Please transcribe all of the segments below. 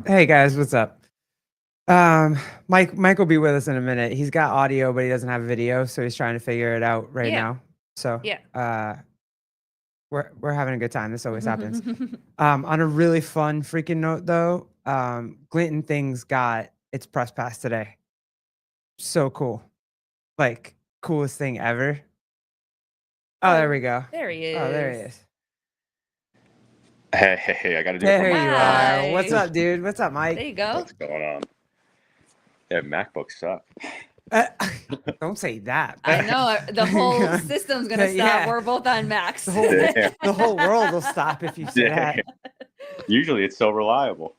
Hey guys, what's up? Mike will be with us in a minute. He's got audio, but he doesn't have video, so he's trying to figure it out right Yeah. now. So, Yeah. we're having a good time. This always happens. On a really fun freaking note though, Glinton Things got its press pass today. So cool. Like coolest thing ever. Oh, there we go. There he is. Oh, there he is. Hey, I got to do it for There my you Hi. are. What's up, dude? What's up, Mike? There you go. What's going on? Yeah, MacBooks suck. Don't say that. I know the whole system's gonna stop. Yeah. We're both on Macs. The whole world will stop if you say that. Usually it's so reliable.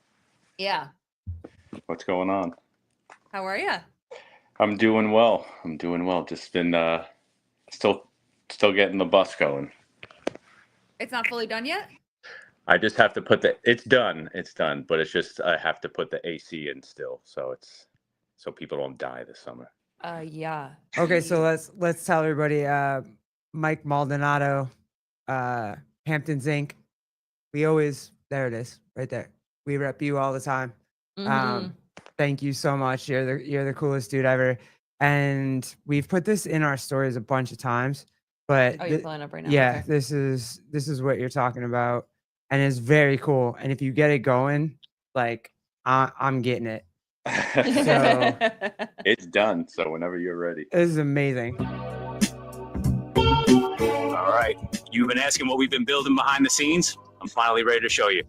Yeah. What's going on? How are you? I'm doing well. Just been still getting the bus going. It's not fully done yet? I just have to put it's done, but it's just I have to put the AC in still, so people don't die this summer. Yeah. Okay, so let's tell everybody. Mike Maldonado, Hamptons Inc. There it is, right there. We rep you all the time. Thank you so much. You're the coolest dude ever. And we've put this in our stories a bunch of times, but you're pulling up right now. yeah, Okay. this is what you're talking about, and it's very cool. And if you get it going, like I'm getting it. So It's done. So whenever you're ready. This is amazing. All right. You've been asking what we've been building behind the scenes. I'm finally ready to show you.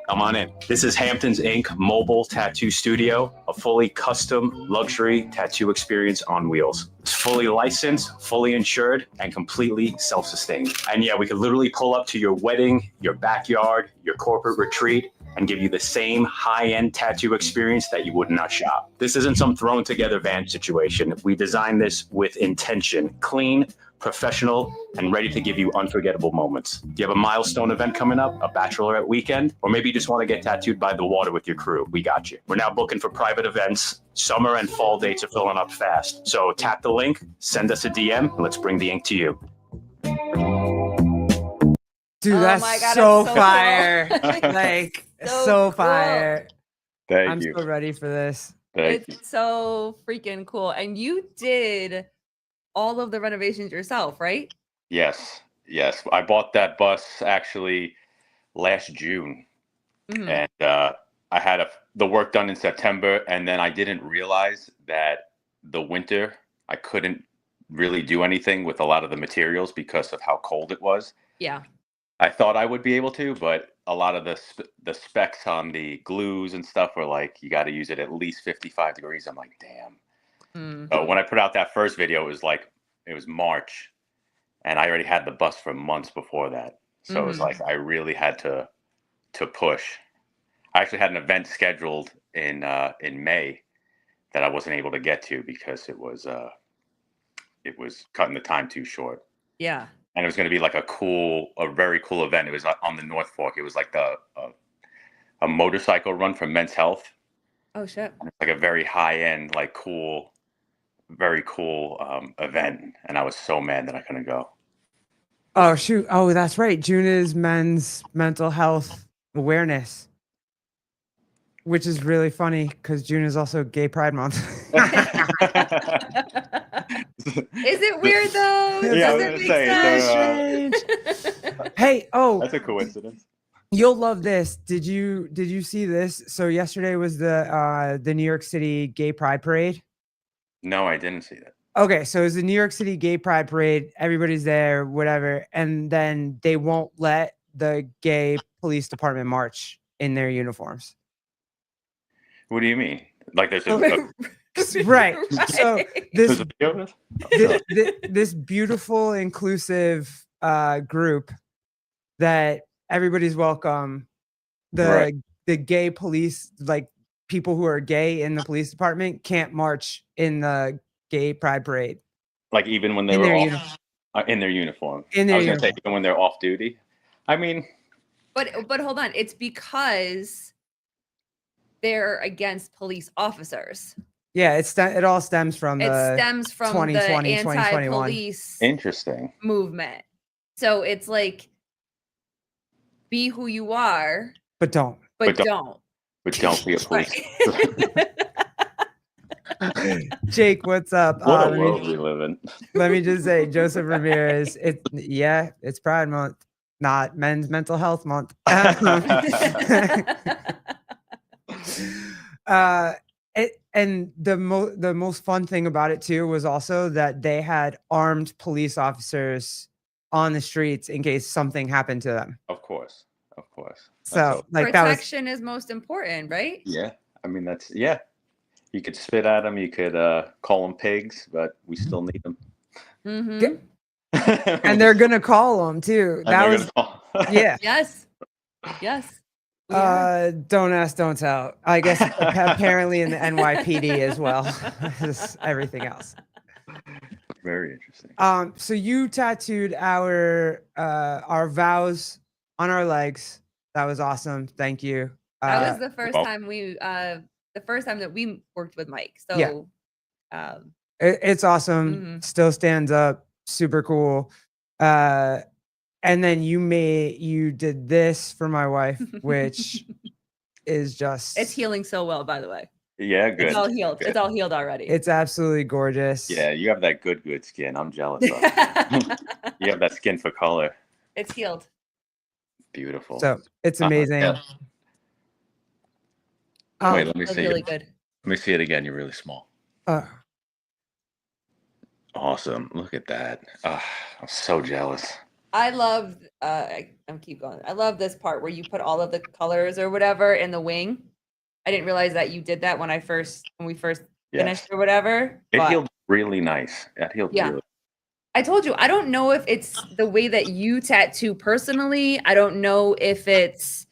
Come on in. This is Hamptons Inc. Mobile Tattoo Studio, a fully custom luxury tattoo experience on wheels. It's fully licensed, fully insured, and completely self-sustained. And yeah, we could literally pull up to your wedding, your backyard, your corporate retreat, and give you the same high-end tattoo experience that you would not shop. This isn't some thrown together van situation. We designed this with intention, clean, professional, and ready to give you unforgettable moments. Do you have a milestone event coming up, a bachelorette weekend, or maybe you just want to get tattooed by the water with your crew? We got you. We're now booking for private events. Summer and fall dates are filling up fast. So tap the link, send us a DM, and let's bring the ink to you. Dude, that's my God, so it's so fire. cool. Like, So so cool. fire. Thank you. I'm so ready for this. It's so freaking cool. And you did all of the renovations yourself, right? Yes. I bought that bus actually last June, and I had the work done in September, and then I didn't realize that the winter I couldn't really do anything with a lot of the materials because of how cold it was. Yeah. I thought I would be able to, but a lot of the specs on the glues and stuff were like, you got to use it at least 55 degrees. I'm like, damn. But when I put out that first video, it was March, and I already had the bus for months before that. So it was like I really had to push. I actually had an event scheduled in May that I wasn't able to get to because it was cutting the time too short. Yeah. And it was going to be like a very cool event. It was on the North Fork. It was like a motorcycle run for Men's Health. Oh shit. It's like a very high end, like very cool event. And I was so mad that I couldn't go. Oh shoot. Oh, that's right. June is Men's Mental Health Awareness, which is really funny because June is also Gay Pride Month. Is it weird though? Yeah, I was Does gonna it say, make sense? Hey, that's a coincidence. You'll love this. Did you see this? So yesterday was the New York City Gay Pride Parade. No, I didn't see that. Okay, so it's the New York City Gay Pride Parade. Everybody's there, whatever, and then they won't let the gay police department march in their uniforms. What do you mean? Like there's right. So there's a video of this? this beautiful, inclusive group that everybody's welcome. The gay police, like people who are gay in the police department, can't march in the Gay Pride Parade. Like even when they were in their uniform. I was gonna say even when they're off duty. I mean, but hold on, it's because they're against police officers. Yeah, it all stems from the 2020, the anti-police interesting movement. So it's like, be who you are, but don't. But don't. But don't be a police. Jake, what's up? What a Let world me, we live in. let me just say, Joseph Ramirez. It's Pride Month, not Men's Mental Health Month. And the most fun thing about it too was also that they had armed police officers on the streets in case something happened to them. Of course. So like that was protection is most important, right? yeah. I mean yeah. You could spit at them. You could call them pigs, but we still need them. Mm-hmm. and they're gonna call them too. That was yeah. Yes. We are. Don't ask, don't tell. I guess apparently in the NYPD as well as everything else. Very interesting. So you tattooed our vows on our legs. That was awesome. Thank you. That was the first well- time that we worked with Mike. So Yeah. It's awesome. Still stands up. Super cool. And then you did this for my wife, which is just it's healing so well, by the way. Yeah, good. It's all healed. Good. It's all healed already. It's absolutely gorgeous. Yeah, you have that good skin. I'm jealous of. You have that skin for color. It's healed. Beautiful. So it's amazing. Yeah. Wait, let me That's see. really good. Let me see it again. You're really small. Awesome. Look at that. I'm so jealous. I love I'm keep going. I love this part where you put all of the colors or whatever in the wing. I didn't realize that you did that when we first finished or whatever. It but healed really nice. It healed really. I told you, I don't know if it's the way that you tattoo personally. I don't know if it's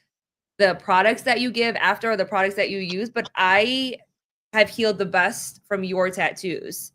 the products that you give after or the products that you use, but I have healed the best from your tattoos.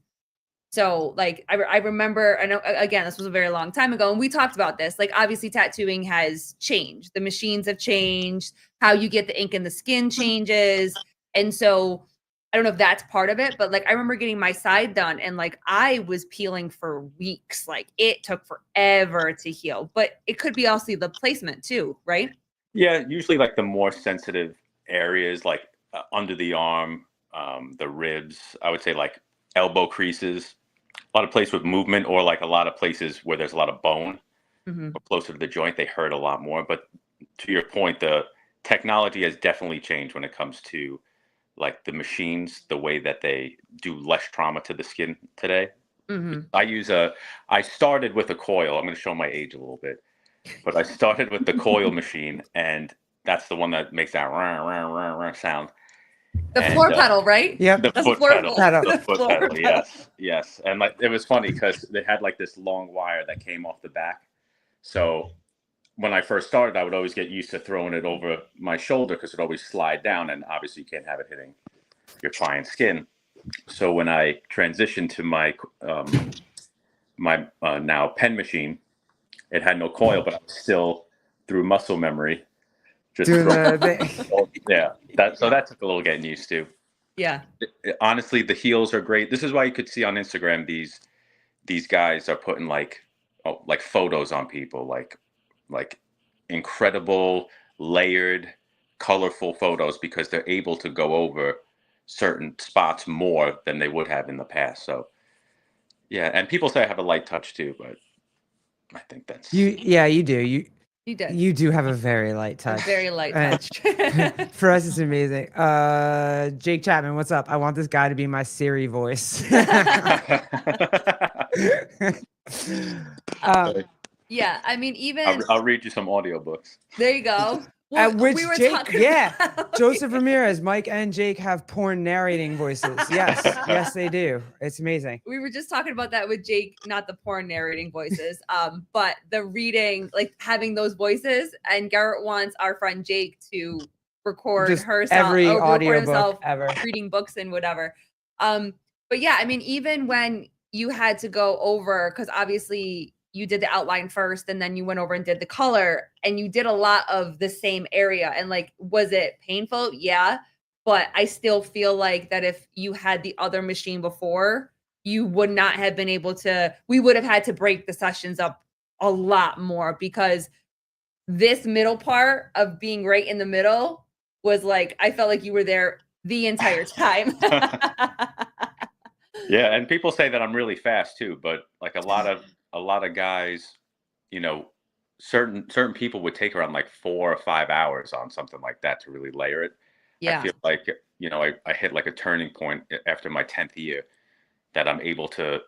So like, I remember, I know, again, this was a very long time ago and we talked about this, like obviously tattooing has changed. The machines have changed, how you get the ink in the skin changes. And so I don't know if that's part of it, but like, I remember getting my side done and like, I was peeling for weeks. Like it took forever to heal, but it could be also the placement too, right? Yeah. Usually like the more sensitive areas, like under the arm, the ribs, I would say like elbow creases, a lot of places with movement, or like a lot of places where there's a lot of bone or closer to the joint, they hurt a lot more. But to your point, the technology has definitely changed when it comes to like the machines, the way that they do less trauma to the skin today. I started with a coil. I'm going to show my age a little bit, but I started with the coil machine, and that's the one that makes that rah, rah, rah, rah sound. The floor pedal, right? Yep. The foot pedal. The foot Floor pedal. pedal. Yes. And like it was funny because they had like this long wire that came off the back. So when I first started, I would always get used to throwing it over my shoulder because it always slide down, and obviously you can't have it hitting your client's skin. So when I transitioned to my now pen machine, it had no coil, but I was still through muscle memory. Just yeah, that took a little getting used to. Yeah. Honestly, the heels are great. This is why you could see on Instagram these guys are putting like photos on people, like incredible layered, colorful photos, because they're able to go over certain spots more than they would have in the past. So yeah, and people say I have a light touch too, but I think that's you. Yeah, you do. You do have a very light touch. A very light touch. For us, it's amazing. Jake Chapman, what's up? I want this guy to be my Siri voice. Yeah, I mean, even I'll read you some audiobooks. There you go. Well, which we were Jake, talking about Joseph Ramirez, Mike and Jake have porn narrating voices. Yes, they do. It's amazing. We were just talking about that with Jake, not the porn narrating voices, but the reading, like having those voices. And Garrett wants our friend Jake to record Just herself, every record audiobook ever, reading books and whatever. But yeah, I mean, even when you had to go over, because obviously you did the outline first and then you went over and did the color, and you did a lot of the same area. And like, was it painful? Yeah. But I still feel like that if you had the other machine before, you would not have been able to, we would have had to break the sessions up a lot more, because this middle part of being right in the middle was like, I felt like you were there the entire time. Yeah, and people say that I'm really fast too, but like a lot of guys, you know, certain people would take around like 4 or 5 hours on something like that to really layer it. I Yeah. feel like, you know, I hit like a turning point after my 10th year that I'm able to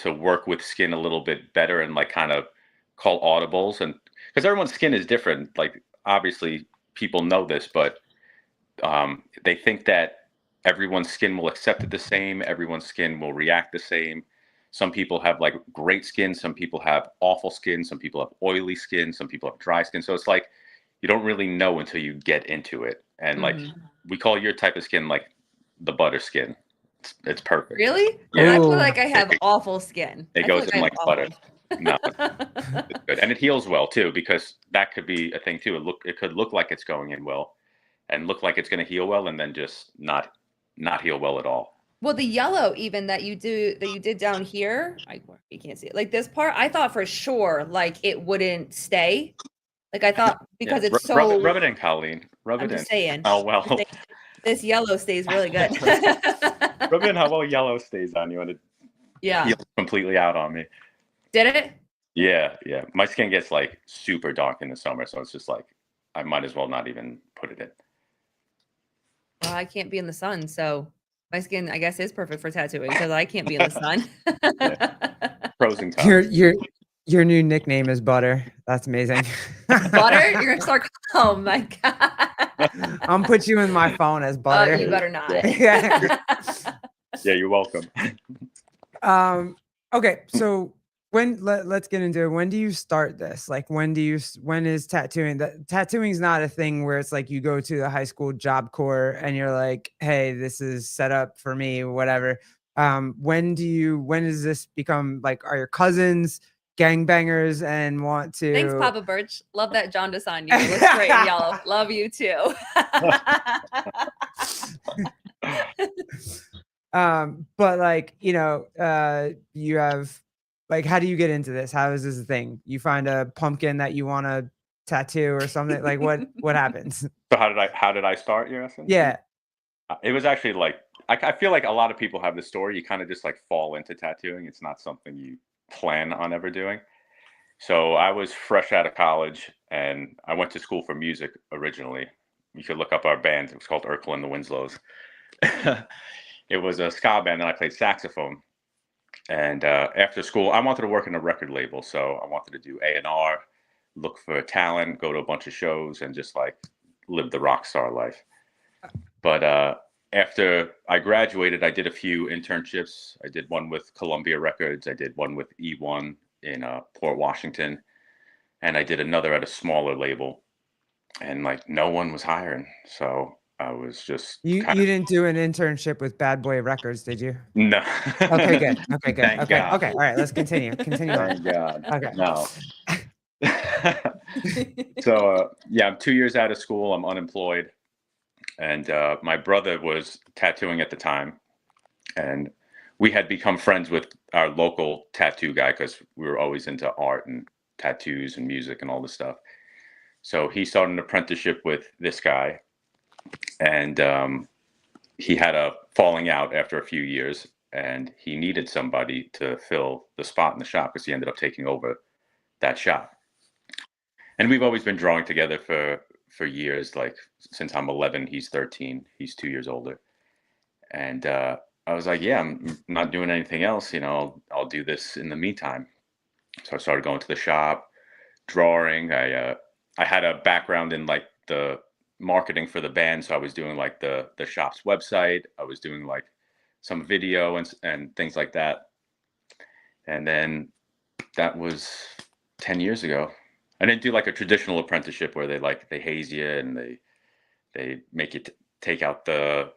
work with skin a little bit better and like kind of call audibles, and because everyone's skin is different. Like obviously people know this, but they think that everyone's skin will accept it the same, everyone's skin will react the same. Some people have like great skin, some people have awful skin, some people have oily skin, some people have dry skin. So it's like you don't really know until you get into it. And like we call your type of skin like the butter skin. It's perfect. Really? Yeah. I feel Ooh. like I have awful skin. It I feel goes in I like have butter. awful. No, it's good. And it heals well too, because that could be a thing too. It could look like it's going in well and look like it's going to heal well, and then just not heal well at all. Well, the yellow even that you did down here, you can't see it. Like this part, I thought for sure like it wouldn't stay. Like I thought because Yeah, it's so. rub it in, Colleen. Rub I'm it in. just saying. Oh well. This yellow stays really good. Rub it in how well yellow stays on you, and it Yeah. heals completely out on me. Did it? Yeah, yeah. My skin gets like super dark in the summer, so it's just like I might as well not even put it in. Well, I can't be in the sun, so my skin, I guess, is perfect for tattooing because I can't be in the sun. Pros and cons. Your new nickname is Butter. That's amazing. Butter? You're gonna start. Oh my god! I'm put you in my phone as Butter. You better not. Yeah. Yeah, you're welcome. Okay, so let's get into it. When do you start this? Like when is tattooing? Tattooing is not a thing where it's like you go to the high school job corps and you're like, hey, this is set up for me, whatever. When does this become like, are your cousins gangbangers and want to? Thanks, Papa Birch. Love that jaundice on you. It looks great in yellow. Love you too. But like, you you have like, how do you get into this? How is this a thing? You find a pumpkin that you want to tattoo or something? Like what happens? So how did I start, you're asking? Yeah. It was actually like I feel like a lot of people have this story. You kind of just like fall into tattooing. It's not something you plan on ever doing. So I was fresh out of college and I went to school for music originally. You could look up our band. It was called Urkel and the Winslows. It was a ska band and I played saxophone. And after school, I wanted to work in a record label. So I wanted to do A&R, look for talent, go to a bunch of shows, and just like live the rock star life. But after I graduated, I did a few internships. I did one with Columbia Records. I did one with E1 in Port Washington. And I did another at a smaller label. And like no one was hiring. So I was just You didn't do an internship with Bad Boy Records, did you? No. Okay, good. Okay, good. Thank Okay, God. okay. All right, let's continue. Continue on. Thank God. Okay. No. So yeah, I'm 2 years out of school. I'm unemployed. And my brother was tattooing at the time. And we had become friends with our local tattoo guy because we were always into art and tattoos and music and all this stuff. So he started an apprenticeship with this guy. And he had a falling out after a few years. And he needed somebody to fill the spot in the shop because he ended up taking over that shop. And we've always been drawing together for years, like since I'm 11, he's 13, he's 2 years older. And I was like, yeah, I'm not doing anything else, I'll do this in the meantime. So I started going to the shop, drawing. I had a background in like the marketing for the band, so I was doing like the shop's website. I was doing like some video and things like that. And then that was 10 years ago. I didn't do like a traditional apprenticeship where they haze you and they make you take out the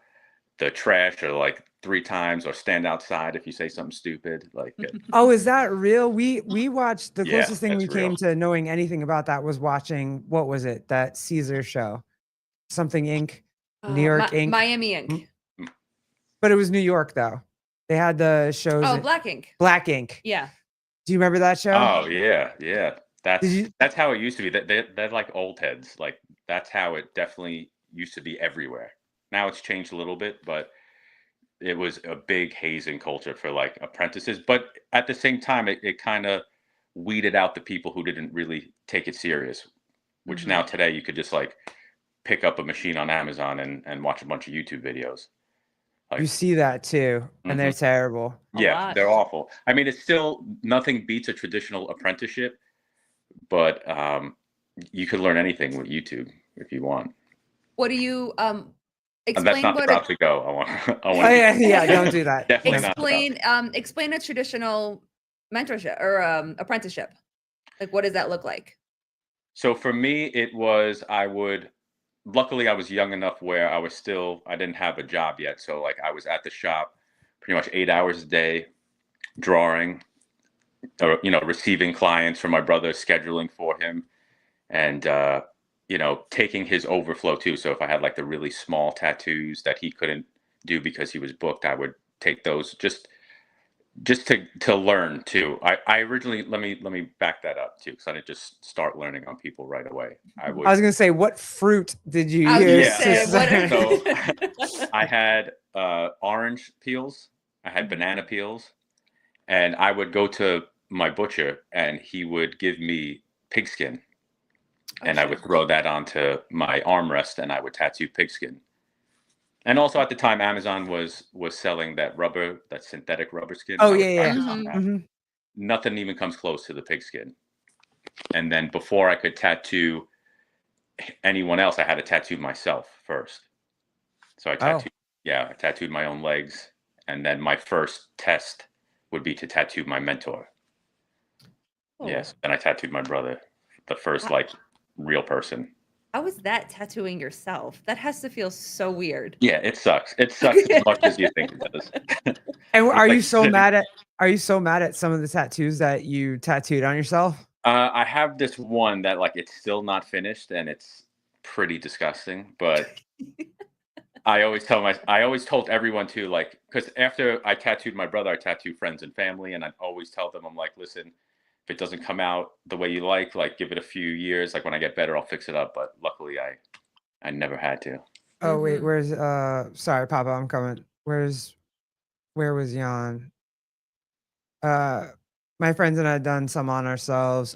trash or like 3 times or stand outside if you say something stupid. Like, oh, is that real? We watched the Yeah, closest thing we that's came real. to knowing anything about that was watching, what was it? That Caesar show, something Inc. New York Inc. Miami Ink. But it was New York though. They had the shows. Oh, Black Ink. Black Ink. Yeah. Do you remember that show? Oh yeah. Did you- That's how it used to be. They're like old heads. Like that's how it definitely used to be everywhere. Now it's changed a little bit, but it was a big hazing culture for like apprentices. But at the same time, it kind of weeded out the people who didn't really take it serious, which now today you could just like pick up a machine on Amazon and watch a bunch of YouTube videos. You Like, see that too, and they're terrible. yeah, they're awful. I mean, it's still nothing beats a traditional apprenticeship, but you could learn anything with YouTube if you want. What do you And that's explain not the what route to go. I want. Oh yeah, don't do that. Definitely not. explain a traditional mentorship or apprenticeship. Like, what does that look like? So for me, it was luckily I was young enough where I didn't have a job yet. So like I was at the shop pretty much 8 hours a day, drawing, or, receiving clients from my brother, scheduling for him, and, taking his overflow too. So if I had like the really small tattoos that he couldn't do because he was booked, I would take those just to learn too. I originally, let me back that up too, because I didn't just start learning on people right away. I was gonna say, what fruit did you I was use? gonna say, So I had orange peels, I had banana peels, and I would go to my butcher and he would give me pigskin, and I would throw that onto my armrest and I would tattoo pigskin. And also at the time, Amazon was selling that synthetic rubber skin. Oh, I would yeah. practice on that. Nothing even comes close to the pigskin. And then before I could tattoo anyone else, I had to tattoo myself first. So I tattooed my own legs, and then my first test would be to tattoo my mentor. Yes, and I tattooed my brother, the first like real person. How is that tattooing yourself? That has to feel so weird. Yeah, it sucks. It sucks as much as you think it does. And are you so mad at some of the tattoos that you tattooed on yourself? I have this one that like it's still not finished and it's pretty disgusting, but I always told everyone to, like, because after I tattooed my brother, I tattooed friends and family, and I'd always tell them, I'm like, listen, if it doesn't come out the way you like give it a few years. Like when I get better, I'll fix it up. But luckily I never had to. Oh wait, where's sorry, Papa, I'm coming. Where was Jan? My friends and I had done some on ourselves.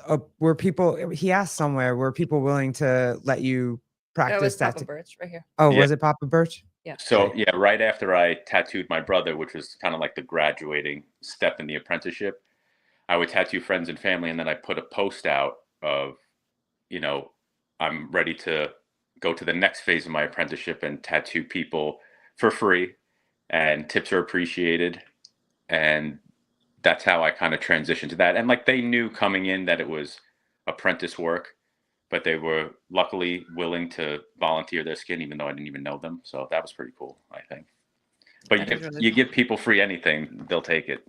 He asked somewhere, were people willing to let you practice That was that? Papa Birch right here. Oh, Yeah. was it Papa Birch? Yeah. So Okay. yeah, right after I tattooed my brother, which was kind of like the graduating step in the apprenticeship, I would tattoo friends and family, and then I put a post out of, I'm ready to go to the next phase of my apprenticeship and tattoo people for free, and tips are appreciated. And that's how I kind of transitioned to that. And like they knew coming in that it was apprentice work, but they were luckily willing to volunteer their skin, even though I didn't even know them. So that was pretty cool, I think. But you give people free anything, they'll take it.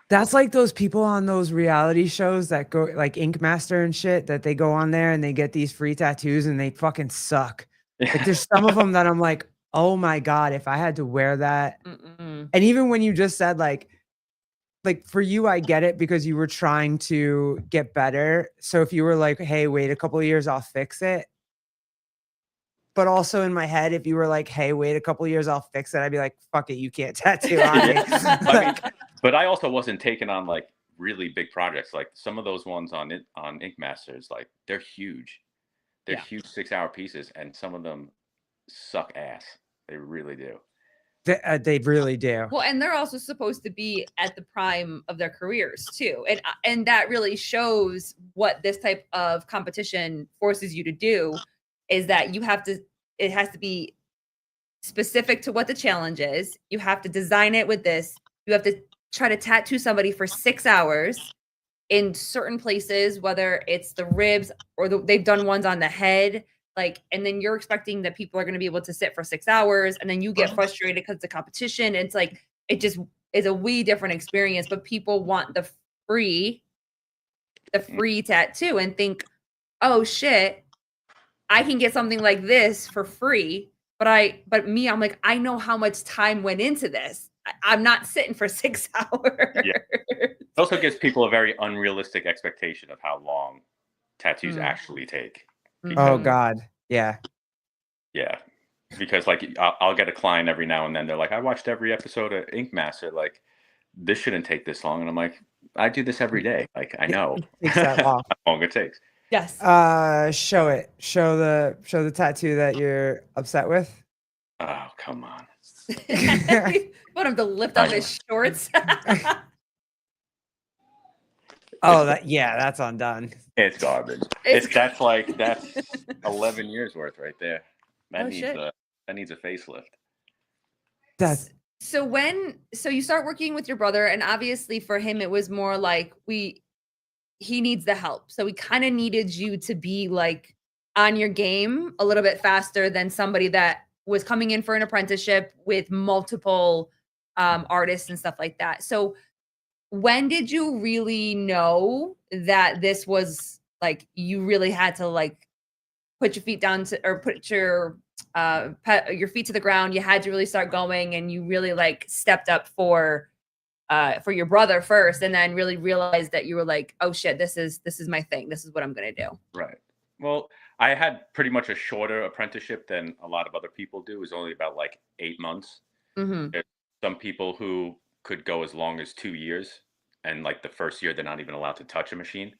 That's like those people on those reality shows that go like Ink Master and shit, that they go on there and they get these free tattoos and they fucking suck. Like there's some of them that I'm like, oh my God, if I had to wear that. And even when you just said like for you, I get it because you were trying to get better. So if you were like, hey, wait a couple of years, I'll fix it. But also in my head, if you were like, hey, wait a couple of years, I'll fix it, I'd be like, fuck it, you can't tattoo on me. But I also wasn't taking on like really big projects. Like some of those ones on Ink Masters, like they're huge. They're huge 6-hour pieces, and some of them suck ass. They really do. They really do. Well, and they're also supposed to be at the prime of their careers too, and that really shows what this type of competition forces you to do. Is that it has to be specific to what the challenge is. You have to design it with this. You have to try to tattoo somebody for 6 hours in certain places, whether it's the ribs or they've done ones on the head. Like, and then you're expecting that people are going to be able to sit for 6 hours, and then you get frustrated because the competition. It's like, it just is a way different experience, but people want the free tattoo and think, oh shit, I can get something like this for free. But I'm like, I know how much time went into this. I'm not sitting for 6 hours. Yeah. It also gives people a very unrealistic expectation of how long tattoos actually take. Oh God. Yeah. Yeah, because like I'll get a client every now and then. They're like, I watched every episode of Ink Master. Like, this shouldn't take this long. And I'm like, I do this every day. Like, I know Takes that long. how long it takes. Yes. Show it. Show the tattoo that you're upset with. Oh, come on. Want him to lift up his shorts. Oh, that's undone. It's garbage. That's 11 years worth right there. That needs a facelift. That's so you start working with your brother, and obviously for him it was more like he needs the help. So we kind of needed you to be like on your game a little bit faster than somebody that was coming in for an apprenticeship with multiple artists and stuff like that. So when did you really know that this was like you really had to like put your feet down or put your feet to the ground? You had to really start going, and you really like stepped up for your brother first, and then really realized that you were like, oh shit, this is my thing. This is what I'm gonna do. Right. Well, I had pretty much a shorter apprenticeship than a lot of other people do. It was only about like 8 months. Mm-hmm. There's some people who could go as long as 2 years, and like the first year they're not even allowed to touch a machine.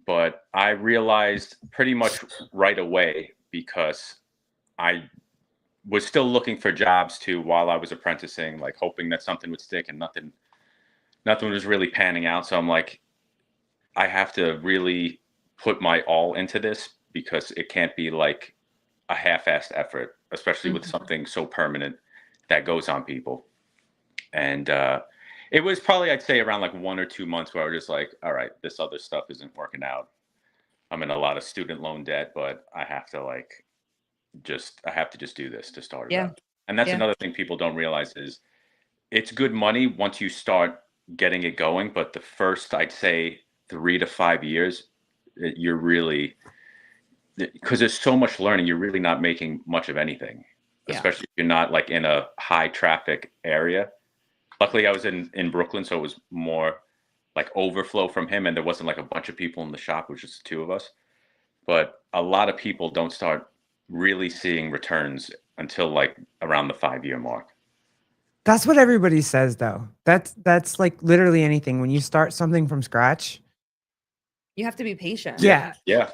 But I realized pretty much right away, because I was still looking for jobs too while I was apprenticing, like hoping that something would stick, and nothing was really panning out. So I'm like, I have to really put my all into this, because it can't be like a half-assed effort, especially with something so permanent that goes on people. And it was probably, I'd say, around like 1 or 2 months where I was just like, all right, this other stuff isn't working out. I'm in a lot of student loan debt, but I have to just do this to start it up. And that's another thing people don't realize is it's good money once you start getting it going. But the first, I'd say 3 to 5 years, you're really, because there's so much learning, you're really not making much of anything, especially if you're not like in a high traffic area. Luckily, I was in Brooklyn, so it was more like overflow from him, and there wasn't like a bunch of people in the shop. It was just the two of us. But a lot of people don't start really seeing returns until like around the 5-year mark. That's what everybody says, though. That's like literally anything. When you start something from scratch, you have to be patient. Yeah. Yeah.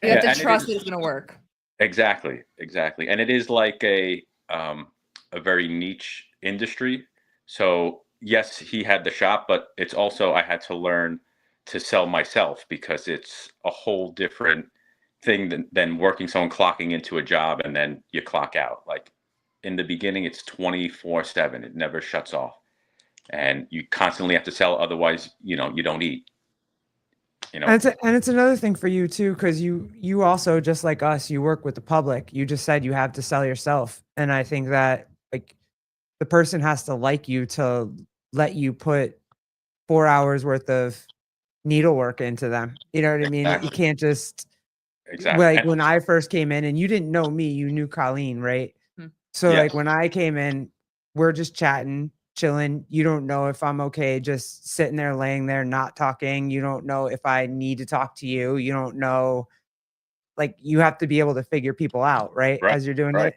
You have to trust that it's going to work. Exactly. And it is like a very niche industry. So yes, he had the shop, but it's also, I had to learn to sell myself, because it's a whole different thing than working someone clocking into a job and then you clock out. Like in the beginning, it's 24/7. It never shuts off, and you constantly have to sell. Otherwise, you don't eat. And it's another thing for you too, because you also, just like us, you work with the public. You just said you have to sell yourself, and I think that like the person has to like you to let you put 4 hours worth of needlework into them. You know what I mean? Exactly. You can't just Exactly. when I first came in, and you didn't know me, you knew Colleen, right? So like when I came in, we're just chatting, chilling. You don't know if I'm okay just sitting there, laying there, not talking. You don't know if I need to talk to you. You don't know, like you have to be able to figure people out, right? As you're doing it.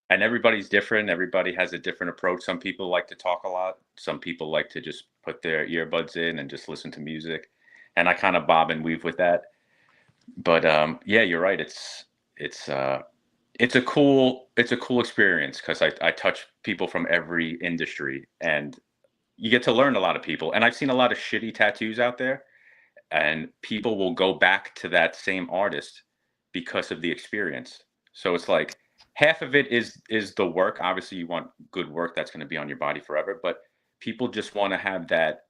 And everybody's different. Everybody has a different approach. Some people like to talk a lot. Some people like to just put their earbuds in and just listen to music. And I kind of bob and weave with that. But yeah, you're right. It's a cool experience, because I touch people from every industry, and you get to learn a lot of people. And I've seen a lot of shitty tattoos out there, and people will go back to that same artist because of the experience. So it's like half of it is the work. Obviously, you want good work that's going to be on your body forever, but people just want to have that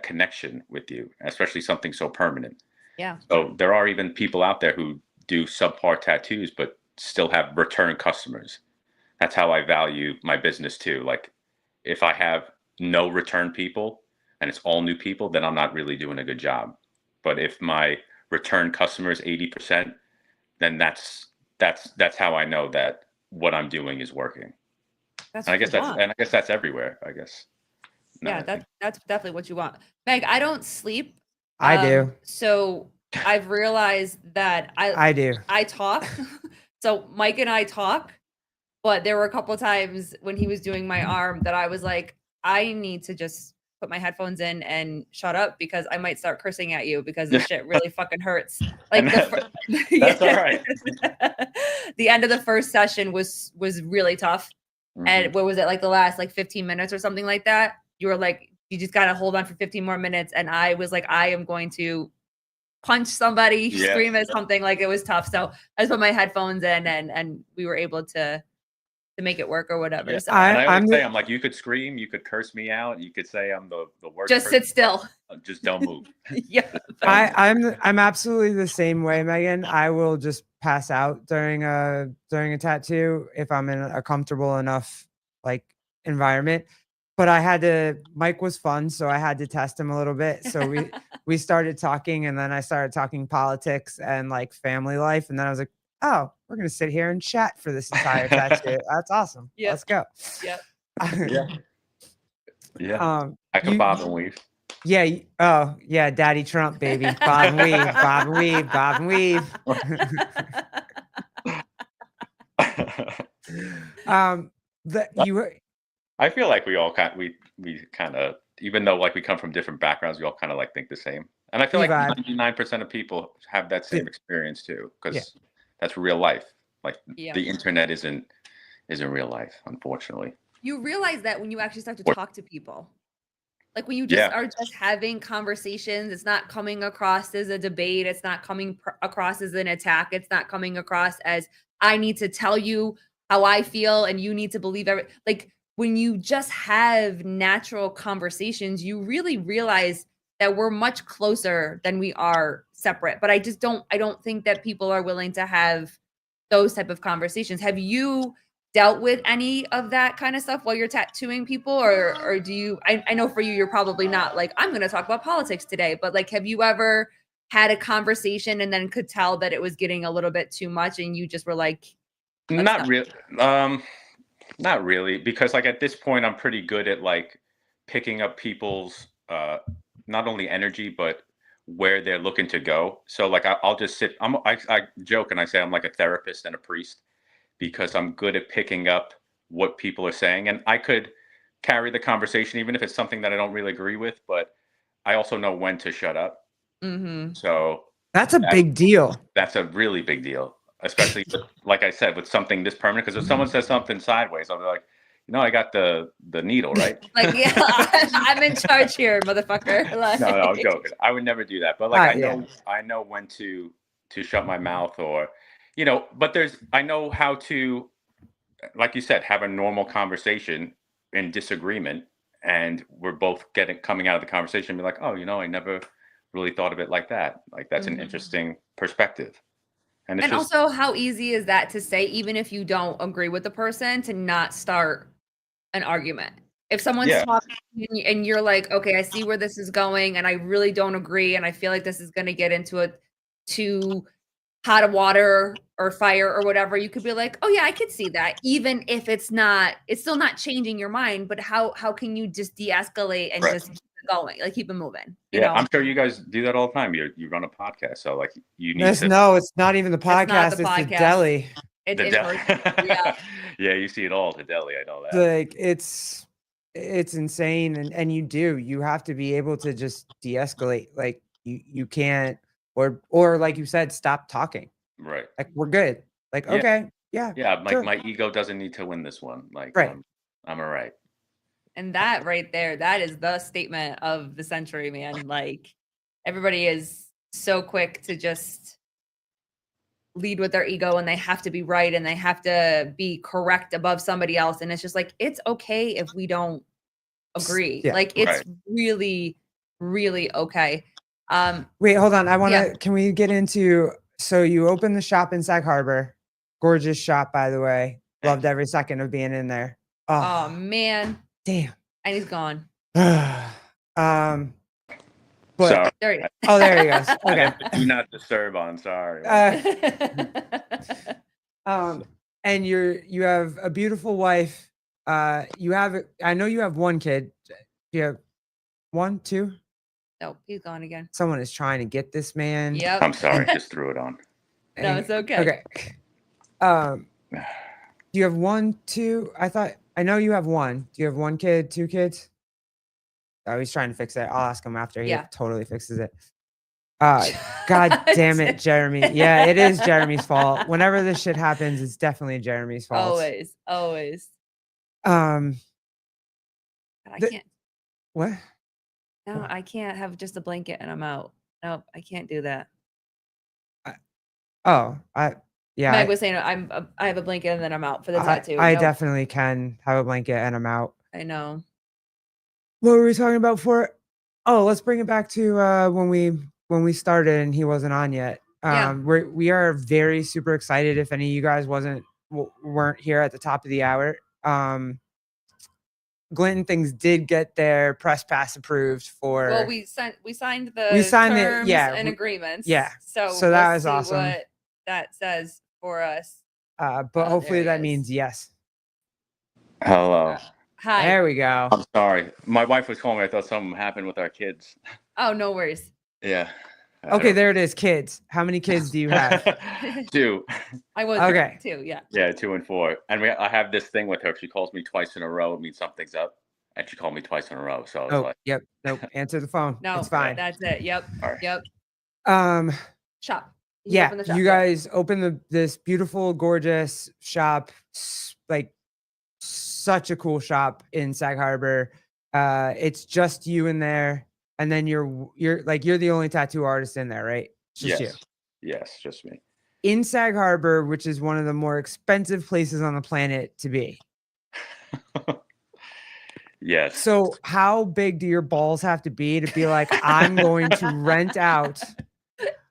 connection with you, especially something so permanent. Yeah. So there are even people out there who do subpar tattoos, but still have return customers. That's how I value my business too. Like if I have no return people and it's all new people, then I'm not really doing a good job. But if my return customer is 80%, then that's how I know that what I'm doing is working. And I guess that's everywhere, I guess. Yeah, that's definitely what you want. Meg, I don't sleep. I do. So I've realized that I do. I talk So Mike and I talk, but there were a couple of times when he was doing my arm that I was like, I need to just put my headphones in and shut up because I might start cursing at you because this shit really fucking hurts. Like that's all right. The end of the first session was really tough. And what was it, like the last like 15 minutes or something like that? You were like, you just gotta hold on for 15 more minutes. And I was like, I am going to punch somebody, scream at something. Like it was tough. So I just put my headphones in and we were able to make it work or whatever. Yeah. So I always say, I'm like, you could scream, you could curse me out, you could say I'm the worst. Just sit still. Just don't move. Yeah. I'm absolutely the same way, Megan. I will just pass out during a tattoo if I'm in a comfortable enough like environment. But Mike was fun, so I had to test him a little bit. So we started talking, and then I started talking politics and like family life, and then I was like, oh, we're gonna sit here and chat for this entire tattoo. That's awesome. Yep. Let's go. Yep. Yeah. I can bob and weave. Yeah. Oh, yeah. Daddy Trump, baby. Bob and weave. Bob and weave. Bob and weave. I feel like we all kind of, even though like we come from different backgrounds, we all kind of like think the same. And I feel like 99% of people have that same experience too, because that's real life. Like the internet isn't real life, unfortunately. You realize that when you actually start to talk to people. Like when you just are just having conversations, it's not coming across as a debate. It's not coming across as an attack. It's not coming across as I need to tell you how I feel and you need to believe everything. Like when you just have natural conversations, you really realize that we're much closer than we are separate. But I don't think that people are willing to have those type of conversations. Have you dealt with any of that kind of stuff while you're tattooing people, or do you? I know for you, you're probably not like, I'm going to talk about politics today, but like, have you ever had a conversation and then could tell that it was getting a little bit too much and you just were like, not really. Not really, because like at this point, I'm pretty good at like picking up people's not only energy but where they're looking to go. So like I'll just sit. I joke and I say I'm like a therapist and a priest because I'm good at picking up what people are saying, and I could carry the conversation even if it's something that I don't really agree with. But I also know when to shut up. So that's a big deal. That's a really big deal. Especially, like I said, with something this permanent, because if someone says something sideways, I'll be like, I got the needle, right? Like, yeah, I'm in charge here, motherfucker. Like, no, I'm joking. I would never do that. But like, I know when to shut my mouth, or, but I know how to, like you said, have a normal conversation in disagreement, and we're both coming out of the conversation and be like, oh, I never really thought of it like that. Like that's an interesting perspective. And also, how easy is that to say, even if you don't agree with the person, to not start an argument? If someone's talking and you're like, okay, I see where this is going, and I really don't agree, and I feel like this is going to get into a too hot of water or fire or whatever, you could be like, oh yeah, I could see that. Even if it's still not changing your mind, but how can you just de-escalate and just keep it going, like keep it moving? I'm sure you guys do that all the time. You run a podcast, so like you need to. No, it's not even the podcast. It's the deli. It's the deli. Yeah, you see it all at the deli. I know that. Like it's insane, and you have to be able to just de-escalate. Like you can't, or like you said, stop talking. Right. Like we're good. Like okay, yeah. Like sure. My ego doesn't need to win this one. Like I'm all right. And that right there, that is the statement of the century, man. Like everybody is so quick to just lead with their ego, and they have to be right, and they have to be correct above somebody else. And it's just like, it's okay if we don't agree. Like it's really, really okay. Wait, hold on. Can we get into, so you opened the shop in Sag Harbor. Gorgeous shop, by the way. Loved every second of being in there. Oh man. Damn. And he's gone. But sorry. There he is. Oh, there he goes. Okay. Do not disturb on. Sorry. And you have a beautiful wife. I know you have one kid. You have one, two? Nope, he's gone again. Someone is trying to get this man. Yep. I'm sorry, just threw it on. No, it's okay. Okay. Do you have one, two? I know you have one. Do you have one kid, two kids? Oh, he's trying to fix it. I'll ask him after he totally fixes it. God damn it, Jeremy. Yeah, it is Jeremy's fault. Whenever this shit happens, it's definitely Jeremy's fault. Always. Um, I can't. What? No, I can't have just a blanket and I'm out. Nope, I can't do that. Meg was saying I have a blanket and then I'm out for the tattoo. I definitely can have a blanket and I'm out. I know. What were we talking about for? Oh, let's bring it back to when we started and he wasn't on yet. We are very super excited. If any of you guys weren't here at the top of the hour, Glinton things did get their press pass approved for. Well, we signed the terms and agreements. Yeah. So that was see awesome. what that says for us. But hopefully that means yes. Hello. Hi. There we go. I'm sorry. My wife was calling me. I thought something happened with our kids. Oh, no worries. Yeah. Okay, there it is. Kids. How many kids do you have? 2. I was okay. 2, yeah. Yeah, 2 and 4. And I have this thing with her. If she calls me twice in a row, it means something's up. And she called me twice in a row. So I was like, yep. Nope. Answer the phone. No, it's fine. That's it. Yep. All right. Yep. Shop. You guys open this beautiful, gorgeous shop. Like such a cool shop in Sag Harbor. It's just you in there. And then you're the only tattoo artist in there, right? Just you. Yes, just me. In Sag Harbor, which is one of the more expensive places on the planet to be. Yes. So how big do your balls have to be like, I'm going to rent out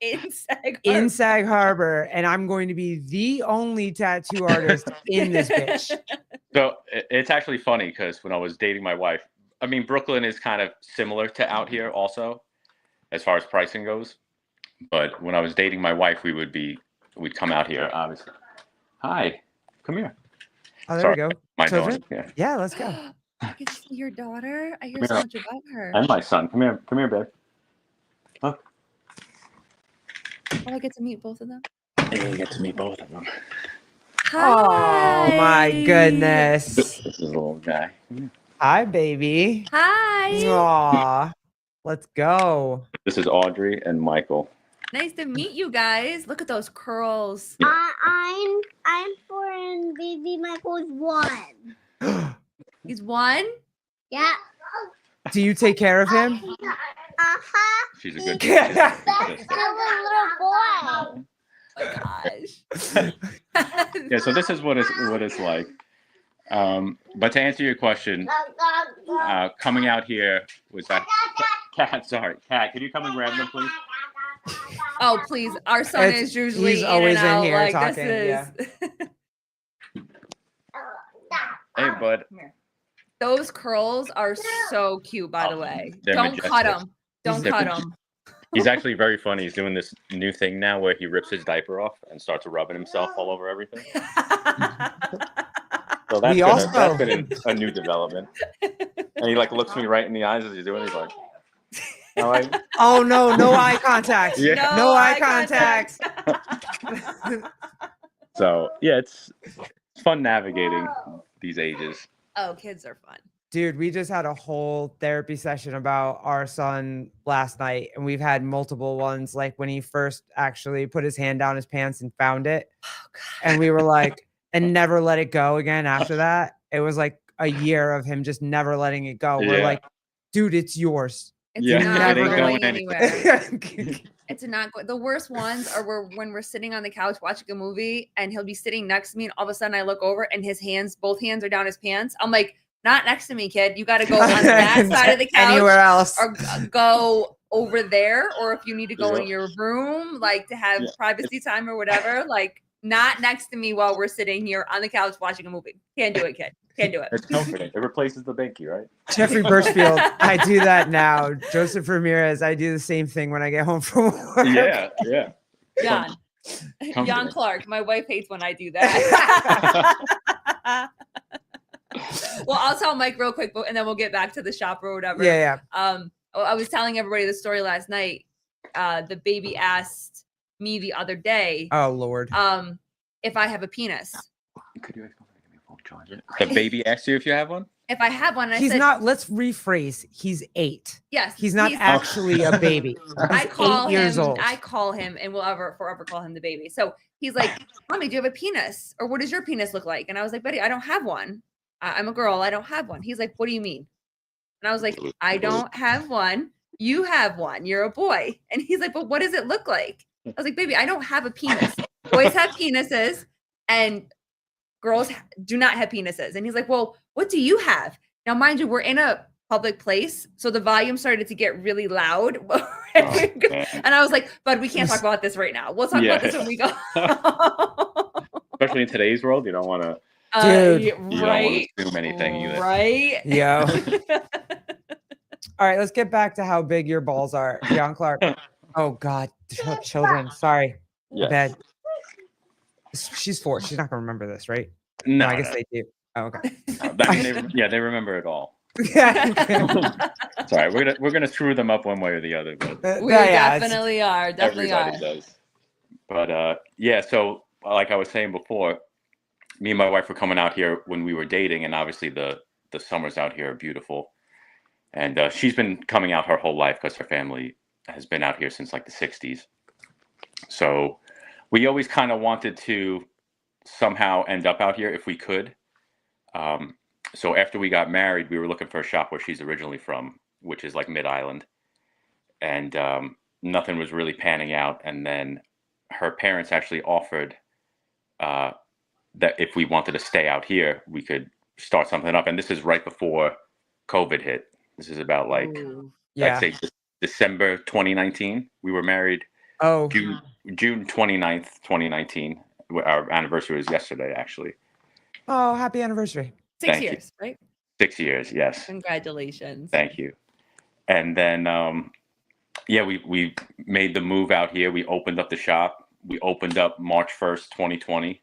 in Sag Harbor and I'm going to be the only tattoo artist in this bitch? So it's actually funny because when I was dating my wife, I mean, Brooklyn is kind of similar to out here also, as far as pricing goes. But when I was dating my wife, we'd come out here, obviously. Hi, come here. Oh, there we go. My Children? daughter. Yeah, let's go. I can see your daughter. I hear so much about her. And my son. Come here, babe. Look. Oh, I get to meet both of them. Yeah, you get to meet both of them. Hi. Oh my goodness. This is a little guy. Hi, baby. Hi. Aw. Let's go. This is Audrey and Michael. Nice to meet you guys. Look at those curls. Yeah. I'm 4 and baby Michael is 1. He's 1? Yeah. Do you take care of him? She's a good That's still a little boy. Oh my gosh. Yeah, so this is what it's like. But to answer your question, coming out here was that Cat, sorry, Cat, can you come and grab them, please? Oh, please. Our son is usually he's always in here like, talking. This is... Hey, bud. Those curls are so cute, by the way. Don't majestic. cut them. Don't cut them. He's actually very funny. He's doing this new thing now where he rips his diaper off and starts rubbing himself all over everything. So that's been a new development. And he like looks me right in the eyes as he's doing it. He's like, oh no eye contact. Yeah. No eye contact. So yeah, it's fun navigating these ages. Oh, kids are fun. Dude, we just had a whole therapy session about our son last night, and we've had multiple ones, like when he first actually put his hand down his pants and found it. Oh, God. And we were like, and never let it go again after that. It was like a year of him just never letting it go. We're like, dude, it's yours. It's Yeah, not it ain't going going anywhere. It's not going. The worst ones are when we're sitting on the couch watching a movie and he'll be sitting next to me, and all of a sudden I look over and both hands are down his pants. I'm like, not next to me, kid. You got to go on that side of the couch, anywhere else, or go over there, or if you need to go in your room, like to have privacy time or whatever, like not next to me while we're sitting here on the couch watching a movie. Can't do it, kid. Can't do it. It's comforting. It replaces the binky, right? Jeffrey Birchfield, I do that now. Joseph Ramirez, I do the same thing when I get home from work. Yeah. John Clark. My wife hates when I do that. Well, I'll tell Mike real quick, and then we'll get back to the shop or whatever. Yeah. I was telling everybody the story last night. The baby asked me the other day. Oh Lord. if I have a penis. Could you charge it? The baby asked you if you have one? If I have one, and I He's said, not. Let's rephrase. He's 8. yes, He's not actually a baby. I He's call 8 years him. old. I call him, and will forever call him the baby. So he's like, "Mommy, do you have a penis? Or what does your penis look like?" And I was like, "Buddy, I don't have one. I'm a girl. I don't have one." He's like, "What do you mean?" And I was like, "I don't have one. You have one. You're a boy." And he's like, "But what does it look like?" I was like, "Baby, I don't have a penis. Boys have penises, and girls do not have penises." And he's like, "Well, what do you have?" Now, mind you, we're in a public place, so the volume started to get really loud. And I was like, "Bud, we can't talk about this right now. We'll talk about this when we go." Especially in today's world, you don't want to. Dude, You don't want to assume anything either. Right. Yo. All right, let's get back to how big your balls are, John Clark. Oh God, children. Sorry, Yeah. bad. She's 4. She's not gonna remember this, right? No, I guess they do. Oh, okay. They remember it all. Yeah. Sorry, we're gonna screw them up one way or the other, but We Yeah, definitely are. Definitely everybody are. does. But yeah, so like I was saying before, me and my wife were coming out here when we were dating, and obviously the summers out here are beautiful. And she's been coming out her whole life because her family has been out here since like the 60s. So we always kind of wanted to somehow end up out here if we could. So after we got married, we were looking for a shop where she's originally from, which is like Mid-Island. And nothing was really panning out. And then her parents actually offered that if we wanted to stay out here, we could start something up. And this is right before COVID hit. This is about like, Yeah. I'd say December 2019. We were married Oh, June 29th, 2019. Our anniversary was yesterday, actually. oh, happy anniversary. 6 Thank you. years, right? 6 years, yes. Congratulations. Thank you. And then, yeah, we made the move out here. We opened up the shop. We opened up March 1st, 2020.